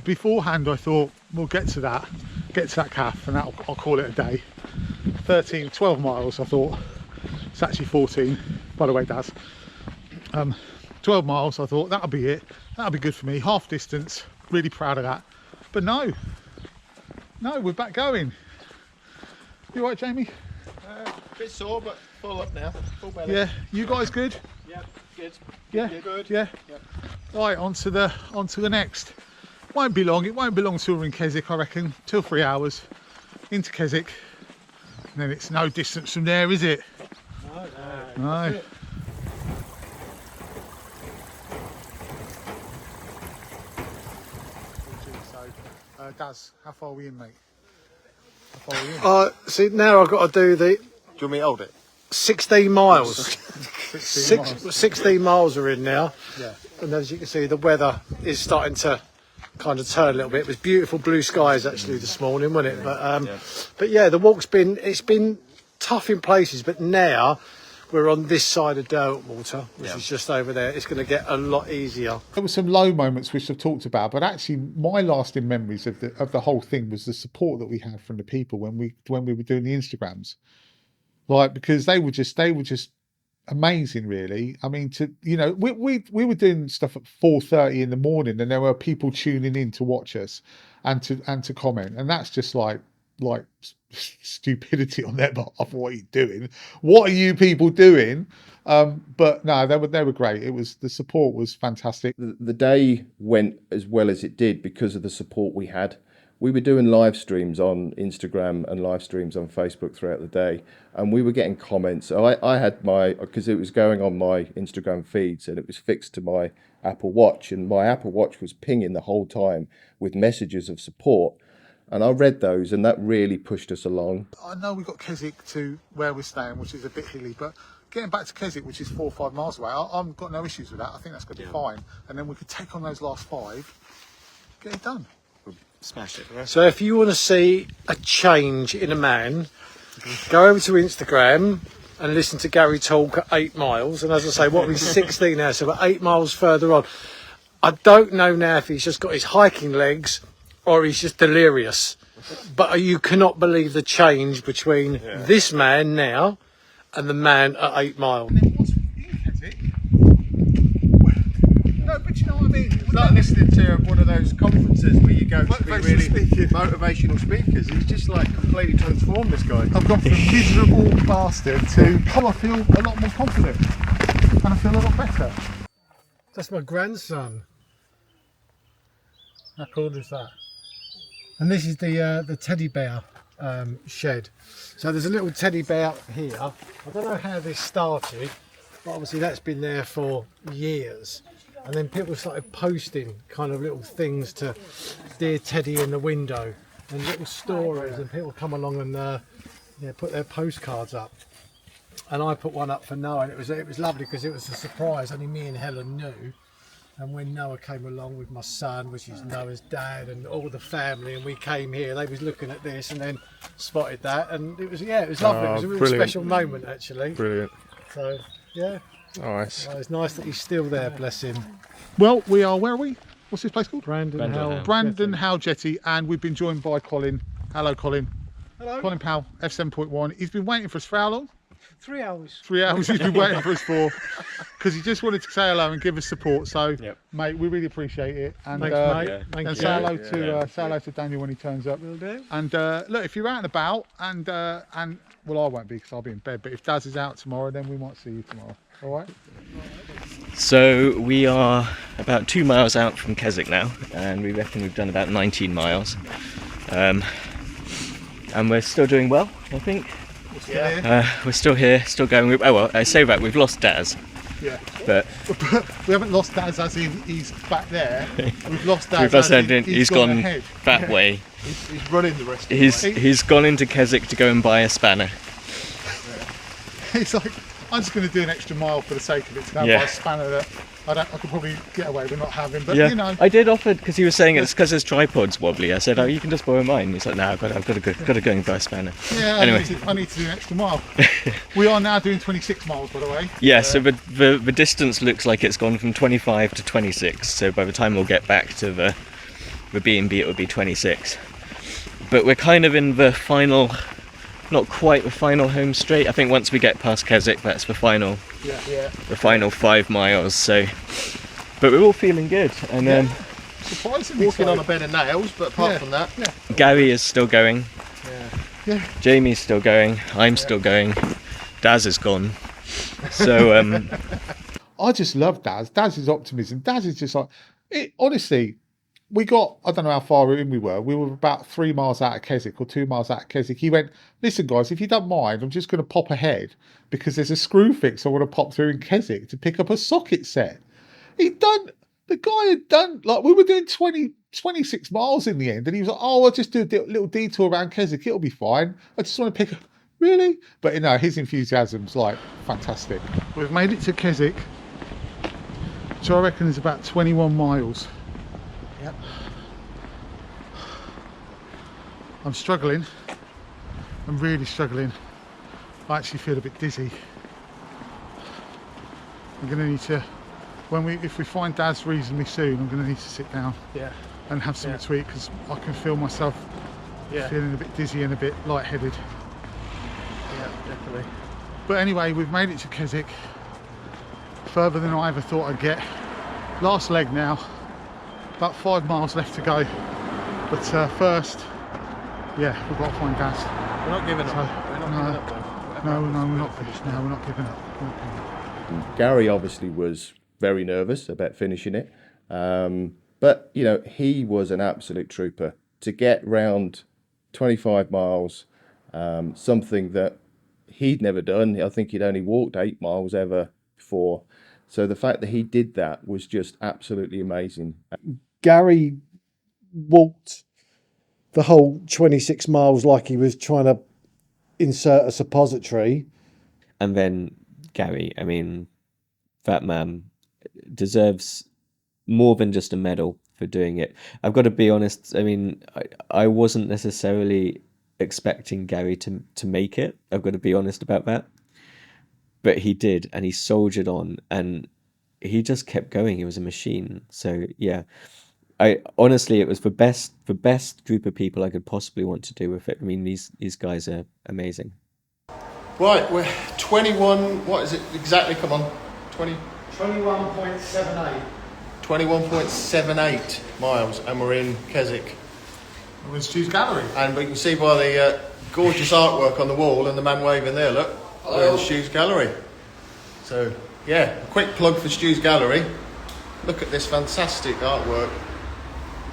Beforehand, I thought we'll get to that calf, and I'll call it a day. 12 miles, I thought. It's actually 14, by the way, Daz. 12 miles, I thought that'll be it. That'll be good for me. Half distance, really proud of that. But no, we're back going. You all right, Jamie? Bit sore, but full up now. Full belly. Yeah, you guys good? Yeah, good. Yeah, Good. yeah. Yep. Right, on to the next. Won't be long. It won't be long till we're in Keswick, I reckon. 2 or 3 hours into Keswick. And then it's no distance from there, is it? No. So, Daz, how far are we in, mate? How far are we in? See, now I've got to do the Do you want me to hold it? 16 miles. 16 miles. 16 miles are in now. Yeah. And as you can see, the weather is starting to kind of turn a little bit. It was beautiful blue skies actually this morning, wasn't it? But yeah, the walk's been tough in places, but now we're on this side of Derwentwater, which is just over there. It's going to get a lot easier. There were some low moments which I've talked about, but actually my lasting memories of the whole thing was the support that we had from the people when we were doing the Instagrams. Like, because they were just amazing, really. I mean, we were doing stuff at 4:30 in the morning, and there were people tuning in to watch us and to comment, and that's just like stupidity on their behalf. What are you doing? What are you people doing? But no, they were great. The support was fantastic. The day went as well as it did because of the support we had. We were doing live streams on Instagram and live streams on Facebook throughout the day, and we were getting comments. So I had because it was going on my Instagram feeds and it was fixed to my Apple Watch, and my Apple Watch was pinging the whole time with messages of support. And I read those, and that really pushed us along. I know we've got Keswick to where we're staying, which is a bit hilly, but getting back to Keswick, which is 4 or 5 miles away, I've got no issues with that. I think that's going to be fine. And then we could take on those last 5, get it done. Smash it. Right? So if you want to see a change in a man, go over to Instagram and listen to Gary talk at 8 miles. And as I say, what we're 16 now, so we're 8 miles further on. I don't know now if he's just got his hiking legs or he's just delirious. But you cannot believe the change between this man now and the man at 8 miles. And then once we're in Keswick, no, but you know what I mean? It's like listening to one of those conferences where you go to be really speaking. motivational speakers. He's just like completely transformed, this guy. I've gone from miserable bastard to, I feel a lot more confident and I feel a lot better. That's my grandson. How cool is that? And this is the teddy bear shed. So there's a little teddy bear here. I don't know how this started, but obviously that's been there for years. And then people started posting kind of little things to Dear Teddy in the window and little stories, and people come along and put their postcards up. And I put one up for Noah, and it was lovely because it was a surprise. Only me and Helen knew. And when Noah came along with my son, which is Noah's dad, and all the family, and we came here, they was looking at this and then spotted that, and it was lovely. It was a really special moment, actually. Brilliant. So yeah, Nice. it's nice that he's still there, bless him. Well, we are, where are we? What's this place called? Brandon Howe. Brandon Howe Jetty, and we've been joined by Colin. Hello, Colin. Hello. Colin Powell, F7.1. He's been waiting for us for how long? 3 hours. 3 hours he's been waiting for us for, because he just wanted to say hello and give us support. So, mate, we really appreciate it. And Thanks, mate. and Thank say hello you. say hello to Daniel when he turns up. Will do. And look, if you're out and about, and well, I won't be because I'll be in bed. But if Daz is out tomorrow, then we might see you tomorrow. All right. So we are about 2 miles out from Keswick now, and we reckon we've done about 19 miles. And we're still doing well, I think. We're still here, still going. I say that we've lost Daz. Yeah. But we haven't lost Daz as in he's back there. We've lost Daz. we've lost as in Daz. He's gone ahead. that way. He's running the rest of the way. He's gone into Keswick to go and buy a spanner. It's like, I'm just going to do an extra mile for the sake of it, to go and buy a spanner that I could probably get away with not having, but you know. I did offer, because he was saying it's because his tripod's wobbly. I said, oh, you can just borrow mine. He's like, no, I've got to go and buy a spanner. Yeah, anyway. I need to do an extra mile. We are now doing 26 miles, by the way. Yeah, so the distance looks like it's gone from 25 to 26. So by the time we'll get back to the B&B, it would be 26. But we're kind of in the final, not quite the final home straight. I think once we get past Keswick, that's the final. The final 5 miles. So, but we're all feeling good, and surprisingly Walking so. on a bed of nails, but apart from that, Gary is still going. Yeah. Jamie's still going. I'm still going. Daz is gone. So I just love Daz. Daz's optimism. Daz is just like, honestly, we got, I don't know how far in we were. We were about 3 miles out of Keswick or 2 miles out of Keswick. He went, listen guys, if you don't mind, I'm just going to pop ahead because there's a screw fix I want to pop through in Keswick to pick up a socket set. The guy had done, like, we were doing 26 miles in the end, and he was like, oh, I'll just do a little detour around Keswick, it'll be fine. I just want to pick up, really? But you know, his enthusiasm's like fantastic. We've made it to Keswick, which I reckon is about 21 miles. Yep. I'm struggling. I'm really struggling. I actually feel a bit dizzy. I'm going to need to, if we find Daz reasonably soon, I'm going to need to sit down and have something to eat, because I can feel myself feeling a bit dizzy and a bit lightheaded. yeah, definitely. But anyway, we've made it to Keswick, further than I ever thought I'd get. Last leg now, about 5 miles left to go. But first, we've got to find Daz. We're not giving up. We're not giving up though. No, we're not finished now. We're not giving up. Gary obviously was very nervous about finishing it, but you know, he was an absolute trooper to get round 25 miles, something that he'd never done. I think he'd only walked 8 miles ever before, so the fact that he did that was just absolutely amazing. Gary walked the whole 26 miles like he was trying to insert a suppository. and then Gary, I mean, that man deserves more than just a medal for doing it. I've got to be honest, I mean, I wasn't necessarily expecting Gary to make it. I've got to be honest about that. But he did, and he soldiered on, and he just kept going. He was a machine. So yeah, I honestly, it was the best group of people I could possibly want to do with it. I mean, these guys are amazing. Right, we're 21, what is it exactly? Come on, 21.78. 21.78 miles, and we're in Keswick. We're in Stu's Gallery. And we can see by the gorgeous artwork on the wall and the man waving there, look, we're in Stu's Gallery. So, yeah, a quick plug for Stu's Gallery. Look at this fantastic artwork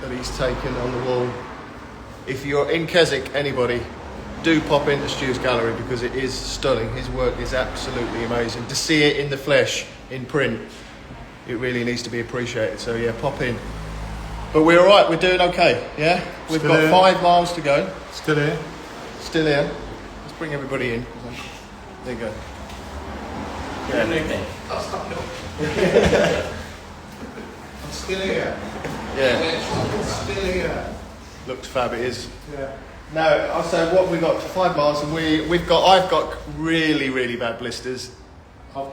that he's taken on the wall. If you're in Keswick, anybody, do pop into Stu's Gallery because it is stunning. His work is absolutely amazing. To see it in the flesh, in print, it really needs to be appreciated. So yeah, pop in. But we're all right. We're doing okay. Yeah, we've Still got here. 5 miles to go. Still here. Still here. Let's bring everybody in. There you go. I'm still here. Yeah, I'm still here. looks fab. It is. Yeah. No, I'll say what we got 5 miles, and I've got really, really bad blisters.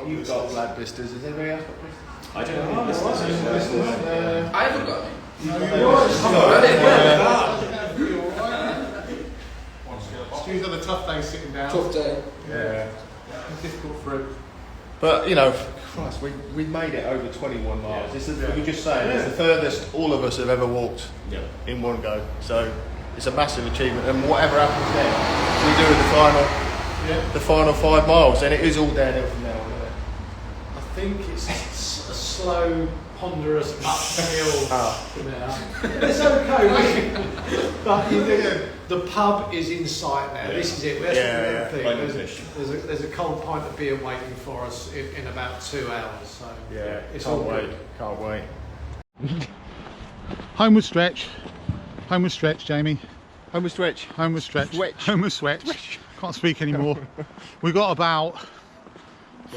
You've got bad blisters. Has anybody else got blisters? I don't know. I haven't got any. Stu's had a tough day sitting down. Tough day. Yeah. Difficult for him. But you know, Christ, we made it over 21 miles. This is, we were just saying, it's the furthest all of us have ever walked in one go. So it's a massive achievement. And whatever happens next, we do the final 5 miles, and it is all downhill from now on. Isn't it? I think it's a slow, ponderous uphill from now. It's okay. But the pub is in sight now. This is it. That's the thing. There's a cold pint of beer waiting for us in about 2 hours. So it's all good. Can't wait. Homeward stretch, Jamie. Home stretch. Homeward stretch. Switch. Homeward stretch. Can't speak anymore. We got about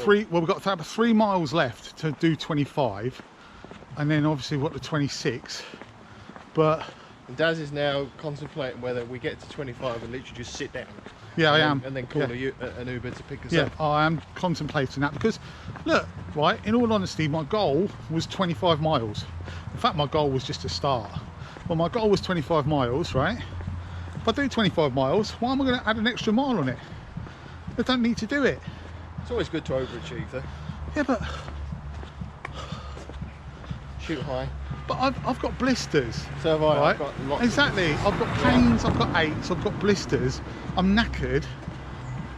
we've got about 3 miles left to do 25, and then obviously what the 26. But And Daz is now contemplating whether we get to 25 and literally just sit down. yeah, I am. And then call Yeah. an Uber to pick us Yeah, up. I am contemplating that because, look, right, in all honesty, my goal was 25 miles. In fact, my goal was just to start. Well, my goal was 25 miles, right? If I do 25 miles, why am I going to add an extra mile on it? I don't need to do it. It's always good to overachieve though. Yeah, but Shoot high. I've got blisters. So have I. Right? I've got lots Exactly. I've got pains, I've got aches, I've got blisters. I'm knackered,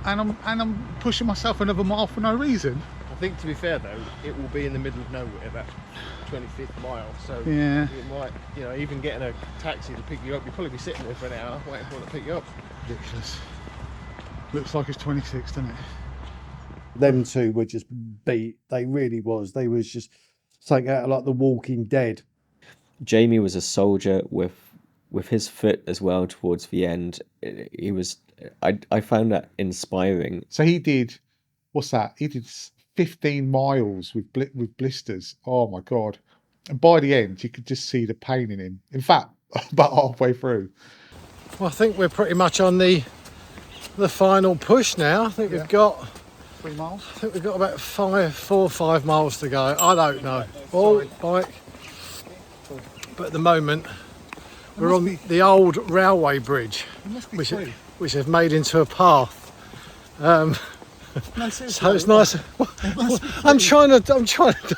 and I'm pushing myself another mile for no reason. I think, to be fair though, it will be in the middle of nowhere, that 25th mile. So Yeah. it might, even getting a taxi to pick you up, you'll probably be sitting there for an hour waiting for it to pick you up. Ridiculous. Looks like it's 26, doesn't it? Them two were just beat. They really was. They was just something out of like The Walking Dead. Jamie was a soldier with his foot as well towards the end. He was. I found that inspiring. So he did, what's that? He did 15 miles with blisters. Oh my God. And by the end, you could just see the pain in him. In fact, about halfway through. Well, I think we're pretty much on the final push now. I think we've got 3 miles. I think we've got about 4 or 5 miles to go. I don't know. Oh, bike. But at the moment, we're on the old railway bridge, It must be which 3. which they've made into a path. No, seriously. So it's nice. I'm trying to.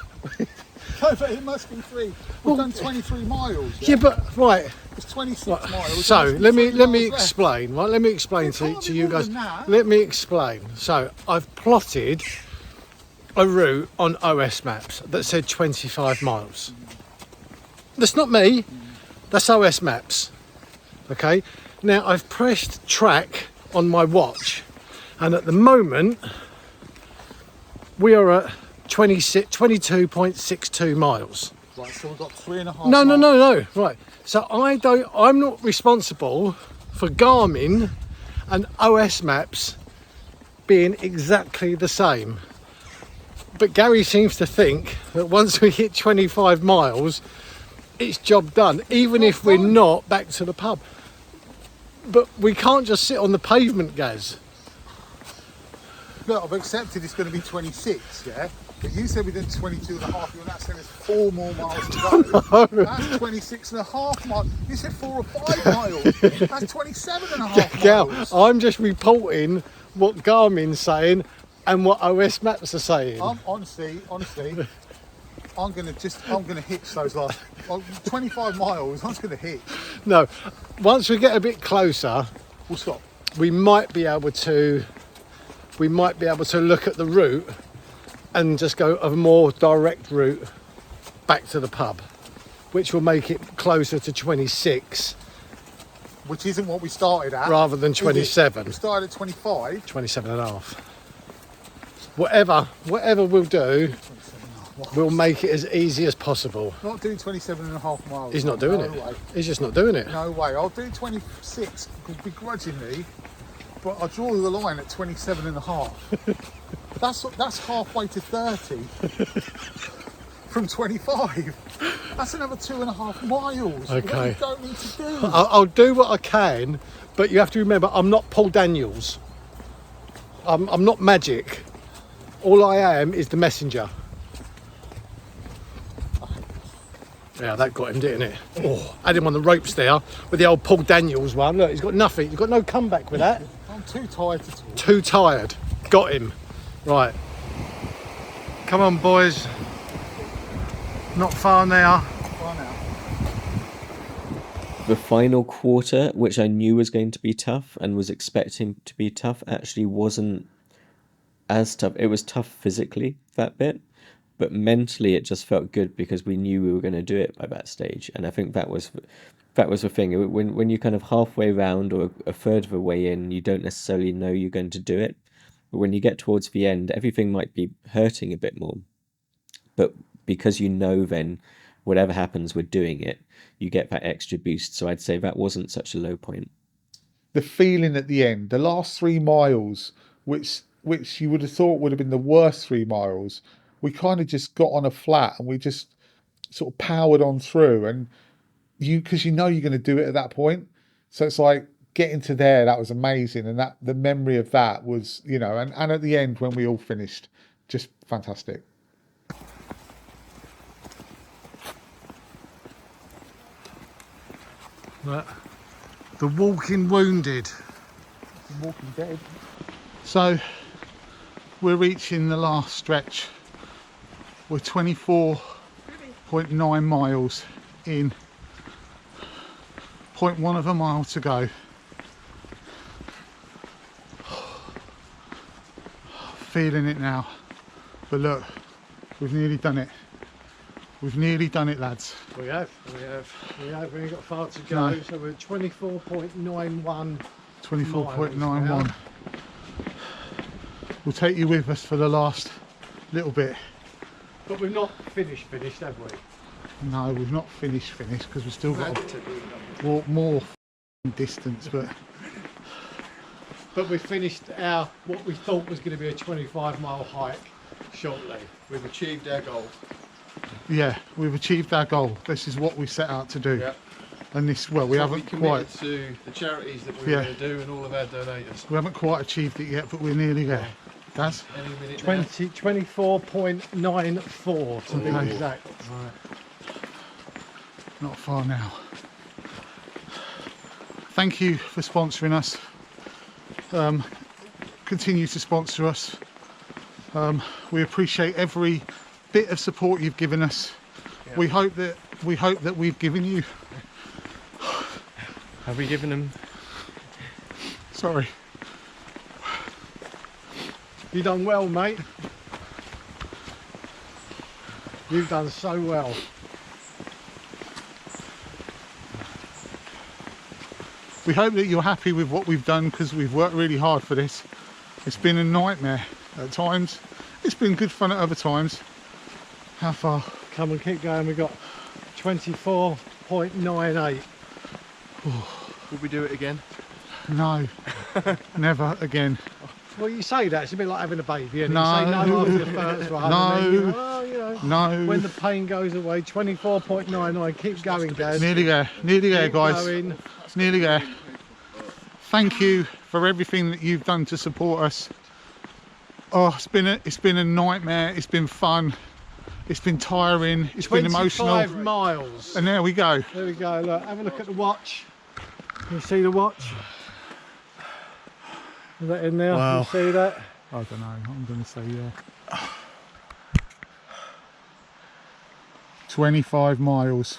No, but it must be 3. We've done 23 miles. Yeah, but right. It's 26 miles. So It must be let 20 me miles left. explain. Right, let me explain It can't to be you more guys. than that. Let me explain. So I've plotted a route on OS maps that said 25 miles. That's not me. That's OS maps. Okay. Now I've pressed track on my watch, and at the moment we are at 22.62 miles. Right, so we've got 3.5 No. Right. So I'm not responsible for Garmin and OS maps being exactly the same. But Gary seems to think that once we hit 25 miles, it's job done, even if we're not back to the pub. But we can't just sit on the pavement, Gaz. Look, I've accepted it's going to be 26, yeah? But you said we did 22 and a half, you're now saying there's 4 more miles to go. That's 26 and a half miles. You said 4 or 5 miles. That's 27 and a half Gal, miles. I'm just reporting what Garmin's saying and what OS maps are saying. Honestly, I'm going to hitch those last 25 miles. I'm just going to hitch. No, once we get a bit closer, We'll stop. we might be able to look at the route and just go a more direct route back to the pub, which will make it closer to 26 Which isn't what we started at. rather than is it? 27. We started at 25. 27 and a half. Whatever we'll do, we'll make it as easy as possible. Not doing 27 and a half miles. He's not doing no it. Way. He's just not doing it. No way. I'll do 26 begrudgingly, but I'll draw the line at 27 and a half. That's halfway to 30 from 25. That's another 2.5 miles. Okay. What you don't need to do. I'll do what I can, but you have to remember, I'm not Paul Daniels. I'm not magic. All I am is the messenger. Yeah, that got him, didn't it? Oh, had him on the ropes there with the old Paul Daniels one. Look, he's got nothing. He's got no comeback with that. I'm too tired to talk. Too tired. Got him. Right. Come on, boys. Not far now. Far now. The final quarter, which I knew was going to be tough and was expecting to be tough, actually wasn't as tough. It was tough physically, that bit, but mentally it just felt good because we knew we were going to do it by that stage. And I think that was the thing. When you're kind of halfway round or a third of the way in, you don't necessarily know you're going to do it. But when you get towards the end, everything might be hurting a bit more. But because you know then whatever happens, we're doing it, you get that extra boost. So I'd say that wasn't such a low point. the feeling at the end, the last 3 miles, which you would have thought would have been the worst 3 miles, we kind of just got on a flat and we just sort of powered on through, and because you know you're going to do it at that point. So it's like getting to there, that was amazing. And that the memory of that was, and at the end when we all finished, just fantastic. But the walking wounded. The walking dead. So we're reaching the last stretch. We're 24.9 miles in, 0.1 of a mile to go. Feeling it now, but look, we've nearly done it. We've nearly done it, lads. We have. We only got far to go. No. So we're at 24.91. 24.91. We'll take you with us for the last little bit. But we've not finished, have we? No, we've not finished because we've still got to walk more distance, but we finished what we thought was going to be a 25-mile hike shortly. We've achieved our goal. Yeah, we've achieved our goal. This is what we set out to do. Yep. And we haven't quite to the charities that we were going to do and all of our donators. We haven't quite achieved it yet, but we're nearly there. Guys? 24.94 to be exact. Right. Not far now. Thank you for sponsoring us. Continue to sponsor us. We appreciate every bit of support you've given us. Yep. We hope that we've given you. Have we given them? Sorry. You done well, mate. You've done so well. We hope that you're happy with what we've done, because we've worked really hard for this. It's been a nightmare at times. It's been good fun at other times. How far? Come and keep going. We've got 24.98. Would we do it again? No, never again. Well, you say that, it's a bit like having a baby, and no. You say no after the first one. No. When the pain goes away, 24.99, keep going, Gaz. Nearly there, guys. Going. It's nearly there. Thank you for everything that you've done to support us. Oh, it's been a nightmare. It's been fun. It's been tiring. It's been emotional. 25 miles. And there we go. There we go. Look, have a look at the watch. Can you see the watch? Is that in there? Wow. Can you see that? I don't know. I'm going to say yeah. 25 miles.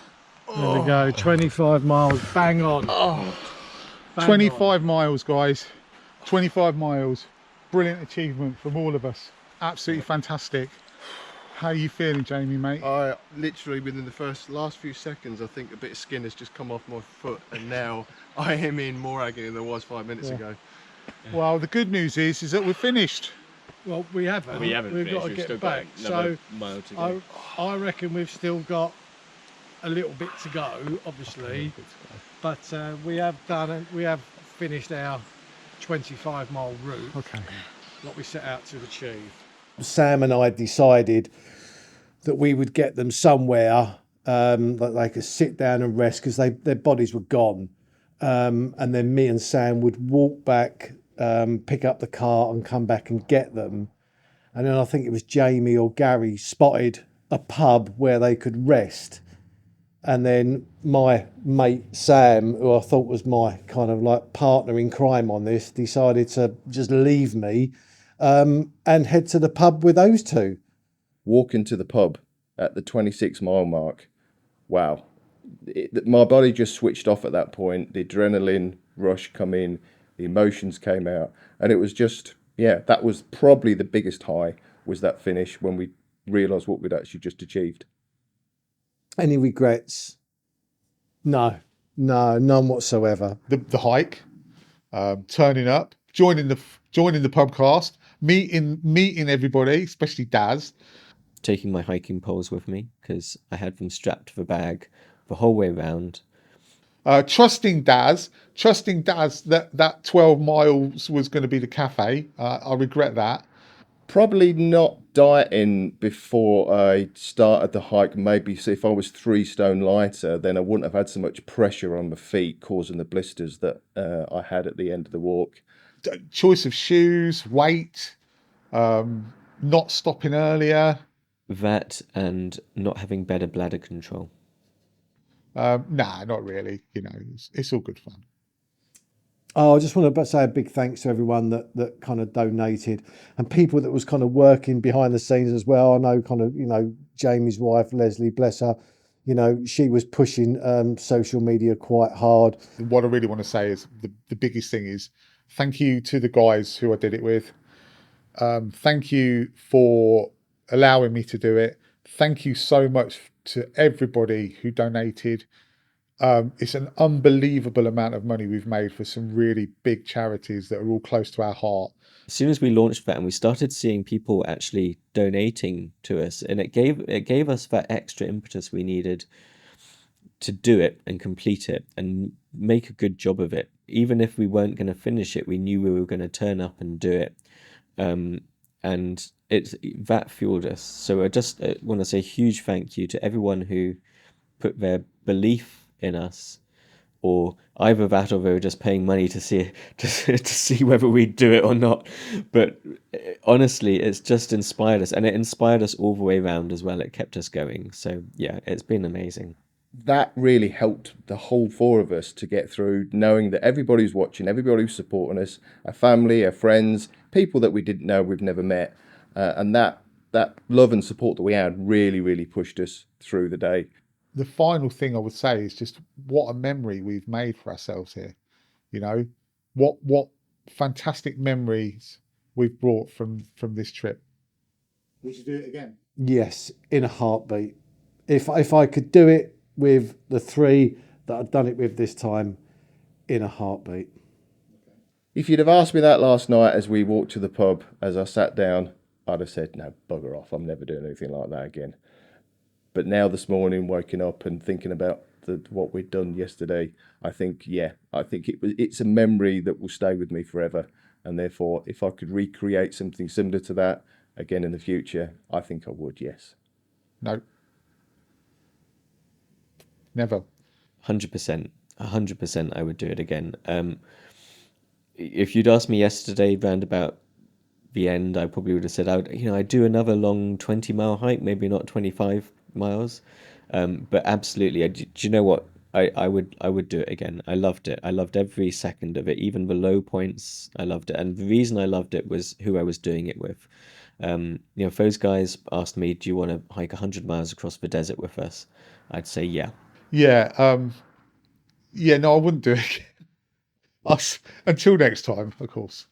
There we go. 25 miles. Bang on. Bang 25 on. miles, guys. 25 miles. Brilliant achievement from all of us. Absolutely fantastic. How are you feeling, Jamie, mate? I literally, within the last few seconds, I think a bit of skin has just come off my foot, and now I am in more agony than I was 5 minutes ago. Yeah. Well, the good news is that we're finished. Well, we haven't. We've finished. got to get back. So mile to go. I reckon we've still got a little bit to go, obviously, but we have finished our 25-mile route. Okay. What we set out to achieve. Sam and I decided that we would get them somewhere that they could sit down and rest, because their bodies were gone. And then me and Sam would walk back, pick up the car and come back and get them. And then I think it was Jamie or Gary spotted a pub where they could rest. And then my mate Sam, who I thought was my kind of like partner in crime on this, decided to just leave me and head to the pub with those two. Walking to the pub at the 26-mile mark, wow. My body just switched off at that point. The adrenaline rush come in, the emotions came out, and it was just, that was probably the biggest high, was that finish when we realised what we'd actually just achieved. Any regrets? No, none whatsoever. The hike, turning up, joining the podcast, meeting everybody, especially Daz. Taking my hiking poles with me, because I had them strapped to the bag the whole way round. Trusting Daz that 12 miles was going to be the cafe. I regret that. Probably not dieting before I started the hike. Maybe so if I was 3 stone lighter, then I wouldn't have had so much pressure on my feet, causing the blisters that I had at the end of the walk. Choice of shoes, weight, not stopping earlier. That and not having better bladder control. Nah, not really. It's all good fun. Oh, I just want to say a big thanks to everyone that kind of donated and people that was kind of working behind the scenes as well. I know kind of, Jamie's wife, Leslie, bless her, she was pushing social media quite hard. What I really want to say is the biggest thing is thank you to the guys who I did it with. Thank you for allowing me to do it. Thank you so much to everybody who donated. It's an unbelievable amount of money we've made for some really big charities that are all close to our heart. As soon as we launched that and we started seeing people actually donating to us, and it gave us that extra impetus we needed to do it and complete it and make a good job of it. Even if we weren't going to finish it, we knew we were going to turn up and do it. And that fueled us. So I just want to say a huge thank you to everyone who put their belief in us, or either that or they were just paying money to see whether we'd do it or not. But honestly, it's just inspired us, and it inspired us all the way around as well. It kept us going. So yeah, it's been amazing. That really helped the whole 4 of us to get through, knowing that everybody's watching, everybody's supporting us, our family, our friends, people that we didn't know, we've never met, and that love and support that we had really pushed us through the day. The final thing I would say is just what a memory we've made for ourselves here. What fantastic memories we've brought from this trip. Would you do it again? Yes, in a heartbeat. If I could do it with the 3 that I've done it with this time, in a heartbeat. If you'd have asked me that last night as we walked to the pub, as I sat down, I'd have said, no, bugger off, I'm never doing anything like that again. But now this morning, waking up and thinking about what we'd done yesterday, I think it's a memory that will stay with me forever. And therefore, if I could recreate something similar to that again in the future, I think I would, yes. No. Never. 100%. 100% I would do it again. If you'd asked me yesterday round about the end, I probably would have said I'd do another long 20-mile hike, maybe not 25 miles. But absolutely, do you know what? I would do it again. I loved it. I loved every second of it, even the low points. I loved it, and the reason I loved it was who I was doing it with. If those guys asked me, "Do you want to hike 100 miles across the desert with us?" I'd say yeah. Yeah. No, I wouldn't do it again. Until next time, of course.